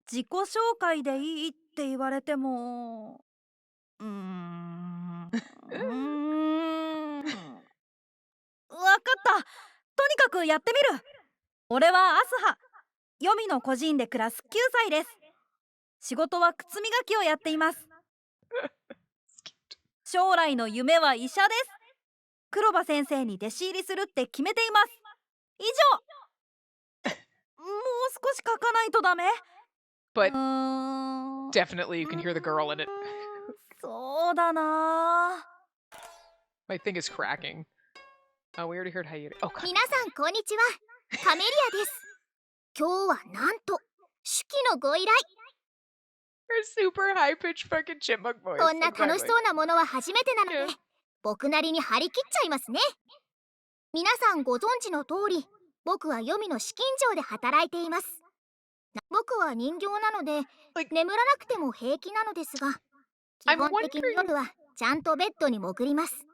自己紹介でいいって言われてもわかった。とにかくやってみる。俺はアスハ。黄泉の孤児院で暮らす9歳です。仕事は靴磨きをやっています。将来の夢は医者です。黒羽先生に弟子入りするって決めています。以上。もう少し書かないとダメ。 But definitely you can hear the girl in it. そうだな。 My thing is cracking. Oh, we already heard Hayuri. Oh, God. 皆さんこんにちは。カメリアです。今日はなんと手記のご依頼。 Her super high-pitched fucking chipmunk voice. こんな楽し Exactly. そうなものは初めてなので、 Yeah. 僕なりに張り切っちゃいますね。皆さんご存知の通り、僕は黄泉の資金城で働いています。僕は人形なので、 Like, 眠らなくても平気なのですが、 基 I'm 本的に wondering 夜はちゃんとベッドに潜ります。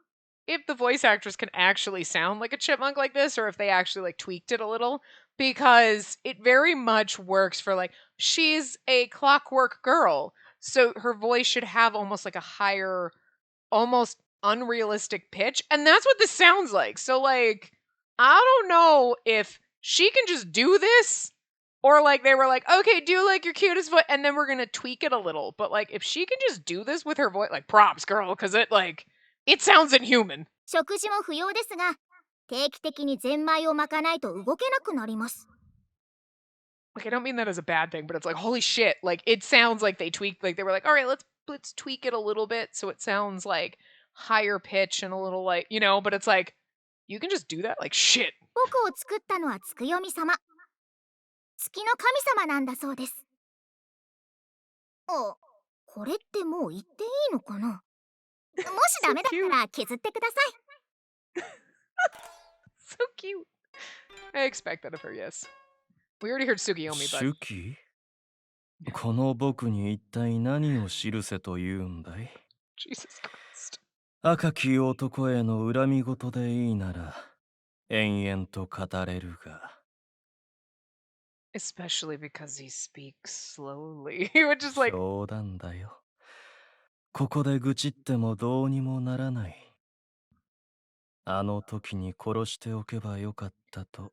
if the voice actress can actually sound like a chipmunk like this, or if they actually like tweaked it a little, because it very much works for like she's a clockwork girl, so her voice should have almost like a higher, almost unrealistic pitch, and that's what this sounds like. So like, I don't know if she can just do this, or like they were like, okay, do like your cutest voice, and then we're gonna tweak it a little. But like, if she can just do this with her voice, like props, girl, because it like it sounds inhuman. 食事も不要ですが、定期的にゼンマイを巻かないと動けなくなります。 Like I don't mean that as a bad thing, but it's like holy shit, like it sounds like they tweaked, like they were like, all right, let's tweak it a little bit so it sounds like higher pitch and a little like, you know, but it's like you can just do that like shit. 僕を作ったのは月読様。月の神様なんだそうです。あ、これってもう言っていいのかな。もしダメだったら削ってください。 So cute. I expect that of her, yes. We already heard Sugiyomi, but 手記この僕に一体何を記せと言うんだい。 Jesus Christ. 赤き男への恨み事でいいなら延々と語れるが。 Especially because he speaks slowly. He would just like 冗談だよ。ここで愚痴ってもどうにもならない。あの時に殺しておけばよかったと。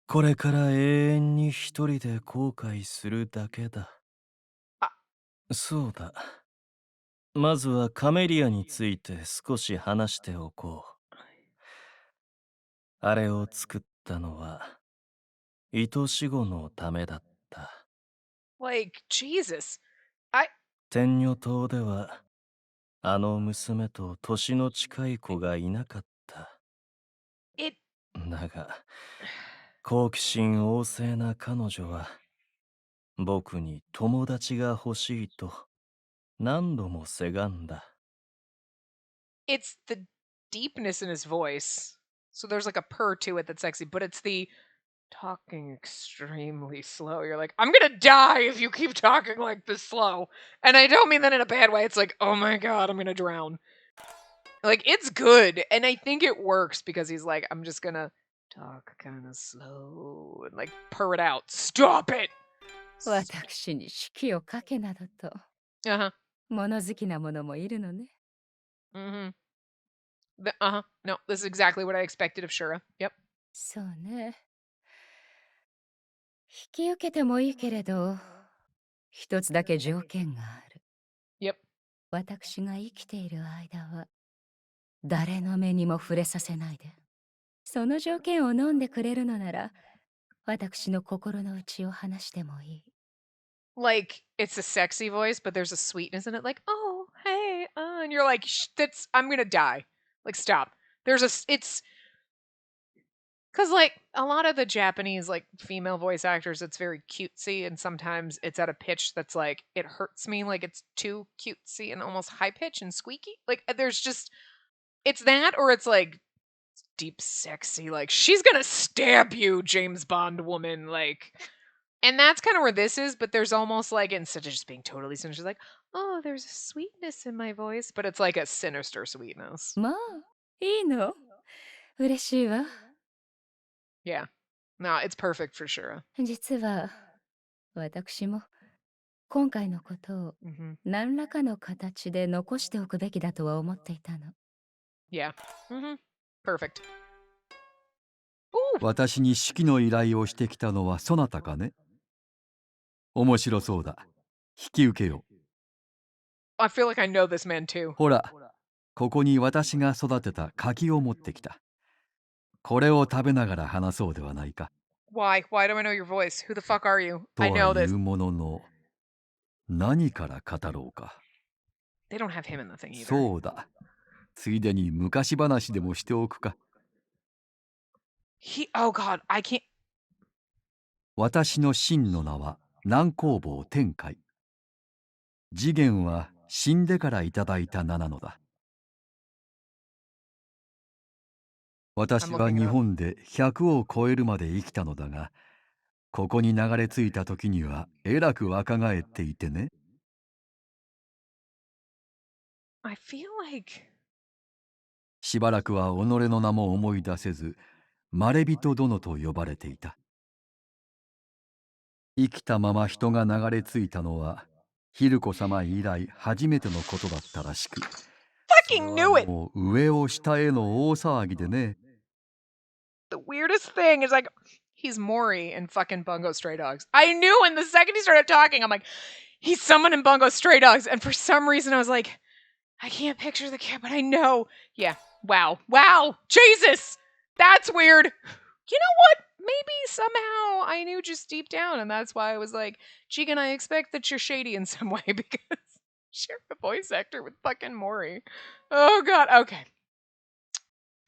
これから永遠に一人で後悔するだけだ。あ、そうだ。まずはカメリアについて少し話しておこう。あれを作ったのは愛し子のためだった。 like Jesus. 天女島ではあの娘と年の近い子がいなかった。 It だが好奇心旺盛な彼女は僕に友達が欲しいと何度もせがんだ。 it's the deepness in his voice. So there's like a purr to it that's sexy, but it's the talking extremely slow. You're like, I'm gonna die if you keep talking like this slow. And I don't mean that in a bad way. It's like, oh my god, I'm gonna drown. Like, it's good. And I think it works because he's like, I'm just gonna talk kind of slow and like purr it out. Stop it! 私に式をかけなどと Uh-huh. 物好きなものもいるのね。 Mm-hmm. Uh-huh. No, this is exactly what I expected of Shura. Yep. そうね。引き受けてもいいけれど、一つだけ条件がある。 Yep. 私が生きている間は、誰の目にも触れさせないで。その条件を飲んでくれるのなら、私の心の内を話してもいい。 Like, it's a sexy voice, but there's a sweetness in it. Like, oh, hey, and you're like, that's, I'm gonna die. Like, stop. It's, because, like, a lot of the Japanese, like, female voice actors, it's very cutesy, and sometimes it's at a pitch that's, like, it hurts me, like, it's too cutesy and almost high pitch and squeaky. Like, there's just, it's that, or it's, like, deep sexy, like, she's gonna stab you, James Bond woman, like, and that's kind of where this is, but there's almost, like, instead of just being totally sinister, she's like, oh, there's a sweetness in my voice, but it's, like, a sinister sweetness. まあ、いいの。嬉しいわ。 Yeah. No, it's perfect for sure. 実は、私も今回のことを Mm-hmm. 何らかの形で残しておくべきだとは思っていたの。 Yeah. Mm-hmm. Perfect. 私に指揮の依頼をしてきたのはそなたかね。面白そうだ。引き受けよう。I feel like I know this man too. ほら、ここに私が育てた柿を持ってきた。これを食べながら話そうではないか。Why? Why do I know your voice? Who the fuck are you? と I は know 言 this. うものの、何から語ろうか。They don't have him in the thing either. そうだ。ついでに昔話でもしておくか。Oh god, I can't. 私の真の名は南光坊天海。次元は死んでからいただいた名なのだ。私は日本で100を超えるまで生きたのだが、ここに流れ着いた時にはえらく若返っていてね。I feel like しばらくは己の名も思い出せず、まれびと殿と呼ばれていた。生きたまま人が流れ着いたのは、昼子様以来初めてのことだったらしく、fucking knew it. もう上を下への大騒ぎでね。The weirdest thing is like he's Maury in fucking Bungo Stray Dogs. I knew when the second he started talking, I'm like, he's someone in Bungo Stray Dogs. And for some reason I was like, I can't picture the kid, but I know. Yeah. Wow. Wow. Jesus. That's weird. You know what? Maybe somehow I knew just deep down, and that's why I was like, Jigen, I expect that you're shady in some way because share a voice actor with fucking Maury. Oh god. Okay.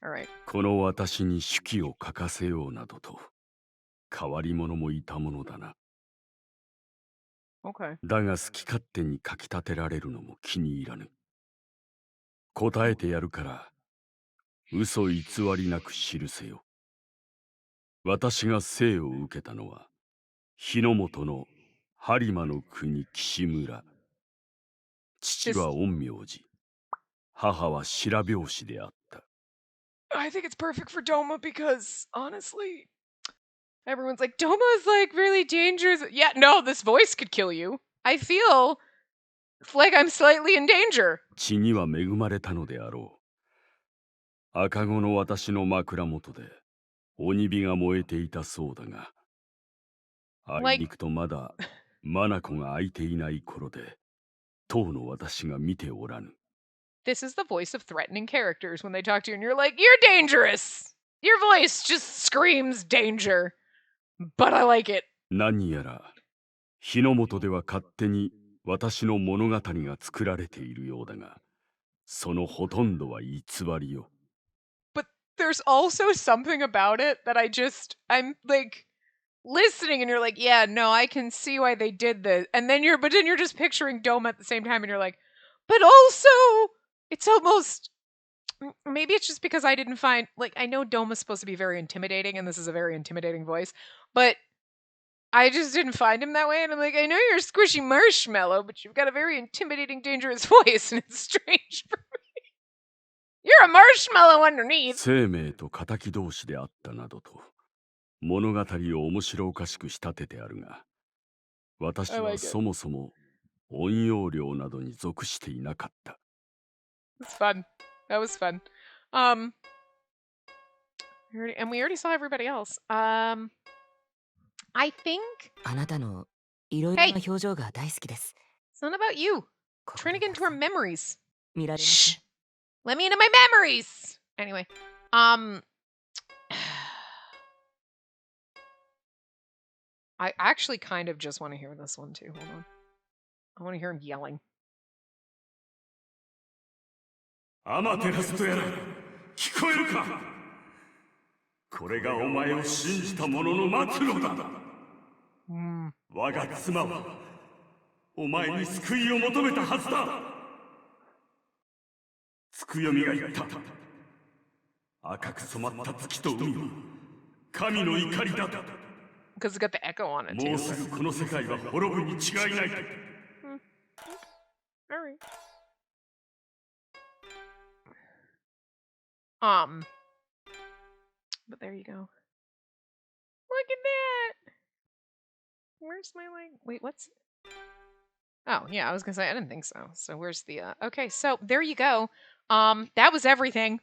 Alright. この私に手記を書かせようなどと変わり者もいたものだな。Okay. だが好き勝手に書き立てられるのも気に入らぬ。答えてやるから嘘偽りなく記せよ。私が生を受けたのは日の本の播磨の国岸村。父は陰陽師、母は白拍子であった。I think it's perfect for Doma because, honestly, everyone's like, Doma is like really dangerous. Yeah, no, this voice could kill you. I feel like I'm slightly in danger. 血には恵まれたのであろう。赤子の私の枕元で鬼火が燃えていたそうだが、あいにくとまだ眼が開いていない頃で、当の私が見ておらぬ。This is the voice of threatening characters when they talk to you and you're like, you're dangerous. Your voice just screams danger. But I like it. 何やら日の本では勝手に私の物語が作られているようだが、そのほとんどは偽りよ。But there's also something about it that I'm like listening and you're like, yeah, no, I can see why they did this. And then you're just picturing Dome at the same time and you're like, but also it's almost, maybe it's just because I didn't find, like, I know Dome is supposed to be very intimidating and this is a very intimidating voice, but I just didn't find him that way. And I'm like, I know you're a squishy marshmallow, but you've got a very intimidating, dangerous voice and it's strange for me. You're a marshmallow underneath. 生命と敵同士であったなどと物語を面白おかしく仕立ててあるが、私はそもそも陰陽寮などに属していなかった。It's fun. That was fun. And we already saw everybody else. I think. あなたのいろいろな表情が大好きです。It's not about you. Trying to get into our memories. 見られます。Shh. Let me into my memories. Anyway, I actually kind of just want to hear this one too. Hold on. I want to hear him yelling. アマテラスとやら聞こえるか。これがお前を信じた者の末路だ。我が妻はお前に救いを求めたはずだ。つくよみが言った。赤く染まった月と海は神の怒りだ。Because it's got the echo on it too. もうすぐこの世界は滅ぶに違いない。Alright. But there you go. Look at that! Where's my wait, what's... Oh, yeah, I was gonna say, I didn't think so. So where's the, okay, so there you go. That was everything.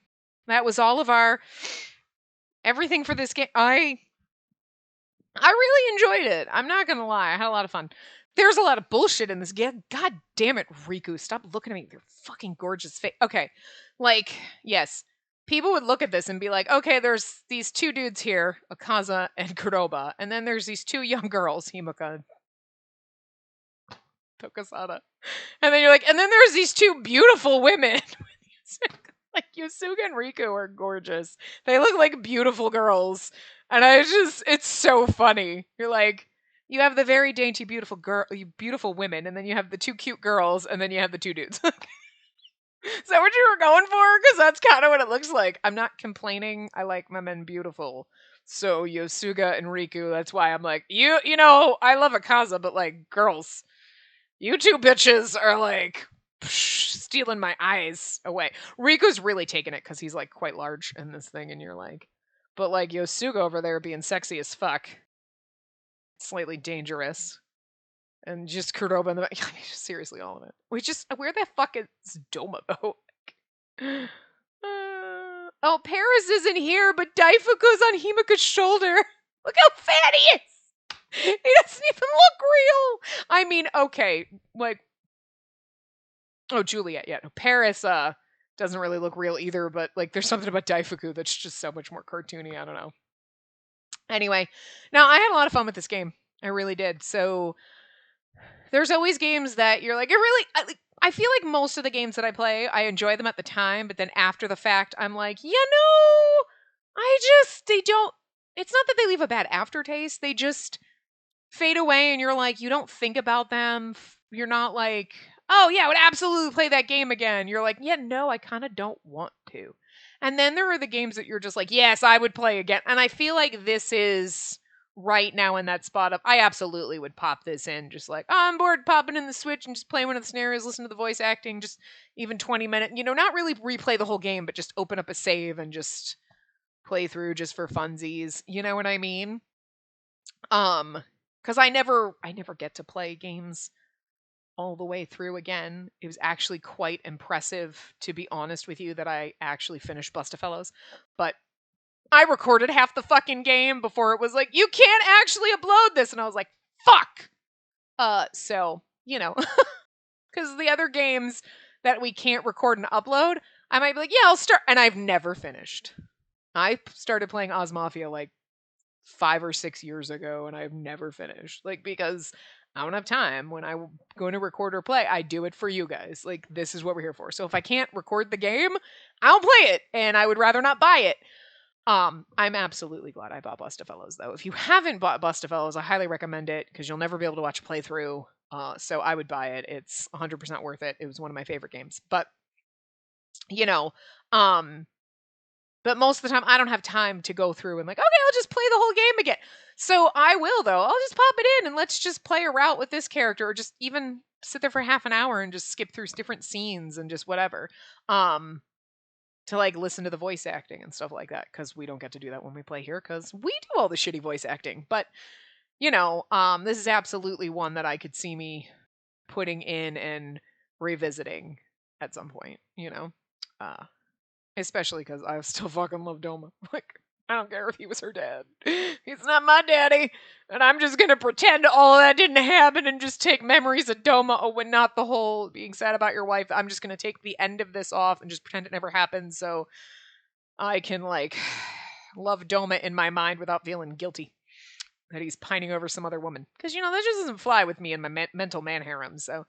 That was all of our everything for this game. I really enjoyed it. I'm not gonna lie. I had a lot of fun. There's a lot of bullshit in this game. God damn it, Riku. Stop looking at me with your fucking gorgeous face. Okay. Like, yes. People would look at this and be like, okay, there's these two dudes here, Akaza and Kuroba, and then there's these two young girls, Himika and Tokasada. And then you're like, and then there's these two beautiful women. Like, Yosuga and Riku are gorgeous. They look like beautiful girls. And it's so funny. You're like, you have the very dainty, beautiful women, and then you have the two cute girls, and then you have the two dudes. Is that what you were going for? Because that's kind of what it looks like. I'm not complaining. I like my men beautiful. So Yosuga and Riku, that's why I'm like, you know, I love Akaza, but like, girls, you two bitches are like stealing my eyes away. Riku's really taking it because he's like quite large in this thing, and you're like, but like Yosuga over there being sexy as fuck, slightly dangerous, and just Kuroba in the back. Seriously, all of it. Where the fuck is Doma though? Oh, Paris isn't here, but Daifuku's on Himika's shoulder. Look how fat he is. He doesn't even look real. I mean, okay, like, oh, Juliet, yeah. No, Paris doesn't really look real either, but like there's something about Daifuku that's just so much more cartoony. I don't know. Anyway, now I had a lot of fun with this game. I really did. So there's always games that you're like, I feel like most of the games that I play, I enjoy them at the time, but then after the fact, I'm like, they don't, it's not that they leave a bad aftertaste. They just fade away and you're like, you don't think about them. You're not like, oh yeah, I would absolutely play that game again. You're like, yeah, no, I kind of don't want to. And then there are the games that you're just like, yes, I would play again. And I feel like this is right now in that spot of, I absolutely would pop this in. Just like, oh, I'm bored popping in the Switch and just playing one of the scenarios, listen to the voice acting, just even 20 minutes, not really replay the whole game, but just open up a save and just play through just for funsies. You know what I mean? Because I never get to play games all the way through again. It was actually quite impressive, to be honest with you, that I actually finished Bustafellows. But I recorded half the fucking game before it was like, you can't actually upload this. And I was like, fuck! So, because the other games that we can't record and upload, I might be like, yeah, I'll start. And I've never finished. I started playing Oz Mafia like 5 or 6 years ago, and I've never finished. Like, because I don't have time. When I'm going to record or play, I do it for you guys. Like, this is what we're here for. So if I can't record the game, I don't play it, and I would rather not buy it. I'm absolutely glad I bought Bustafellows, though. If you haven't bought Bustafellows, I highly recommend it, because you'll never be able to watch a playthrough. So I would buy it. It's 100% worth it. It was one of my favorite games. But, but most of the time, I don't have time to go through and like, okay, I'll just play the whole game again. So I will, though. I'll just pop it in and let's just play a route with this character, or just even sit there for half an hour and just skip through different scenes and just whatever. To like listen to the voice acting and stuff like that, because we don't get to do that when we play here, because we do all the shitty voice acting. But this is absolutely one that I could see me putting in and revisiting at some point. Especially because I still fucking love Doma. Like, I don't care if he was her dad. He's not my daddy. And I'm just gonna pretend all of that didn't happen and just take memories of Doma. Oh, when not the whole being sad about your wife. I'm just gonna take the end of this off and just pretend it never happened, so I can, like, love Doma in my mind without feeling guilty that he's pining over some other woman. Because, that just doesn't fly with me in my mental man harem, so...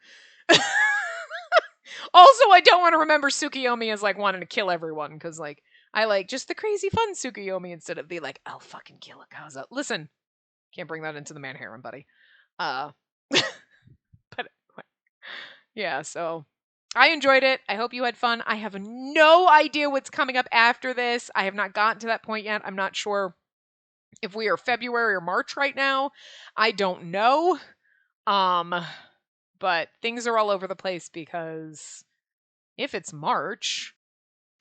Also, I don't want to remember Tsukiyomi as like wanting to kill everyone, because like I like just the crazy fun Tsukiyomi instead of the like, I'll fucking kill Akaza. Listen, can't bring that into the man harem, buddy. But yeah, so I enjoyed it. I hope you had fun. I have no idea what's coming up after this. I have not gotten to that point yet. I'm not sure if we are February or March right now. I don't know. But things are all over the place, because if it's March,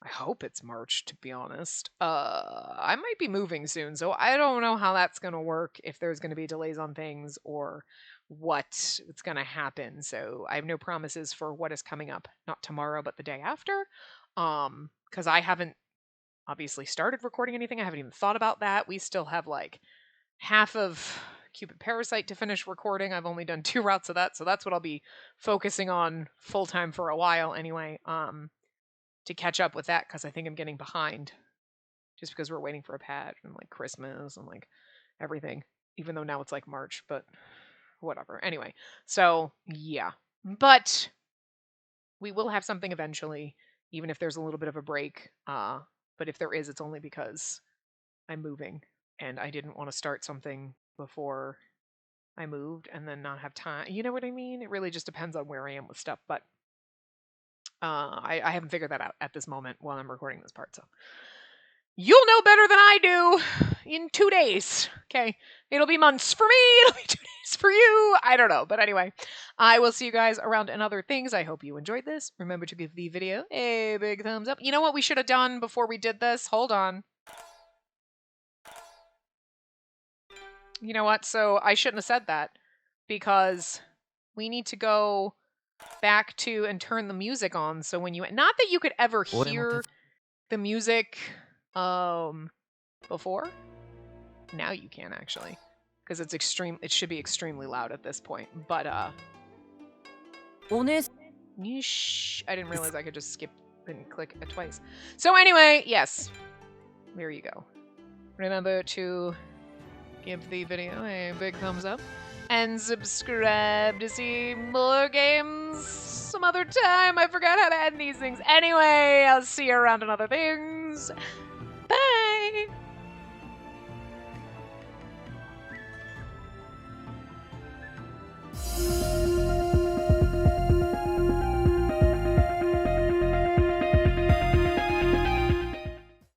I hope it's March, to be honest. I might be moving soon, so I don't know how that's going to work, if there's going to be delays on things or what's going to happen. So I have no promises for what is coming up, not tomorrow, but the day after. Because I haven't obviously started recording anything. I haven't even thought about that. We still have like half of Cupid Parasite to finish recording. I've only done 2 routes of that, so that's what I'll be focusing on full time for a while anyway, to catch up with that, because I think I'm getting behind just because we're waiting for a patch and like Christmas and like everything, even though now it's like March, but whatever. Anyway, so yeah, but we will have something eventually, even if there's a little bit of a break. But if there is, it's only because I'm moving and I didn't want to start something before I moved and then not have time. You know what I mean? It really just depends on where I am with stuff. But I haven't figured that out at this moment while I'm recording this part. So you'll know better than I do in 2 days. Okay. It'll be months for me. It'll be 2 days for you. I don't know. But anyway, I will see you guys around in other things. I hope you enjoyed this. Remember to give the video a big thumbs up. You know what we should have done before we did this? Hold on. You know what? So I shouldn't have said that, because we need to go back to and turn the music on. So when you, not that you could ever hear the music before. Now you can, actually, because it's extreme. It should be extremely loud at this point. But I didn't realize I could just skip and click it twice. So anyway, yes, there you go. Remember to give the video a big thumbs up and subscribe to see more games some other time. I forgot how to end these things. Anyway, I'll see you around in other things.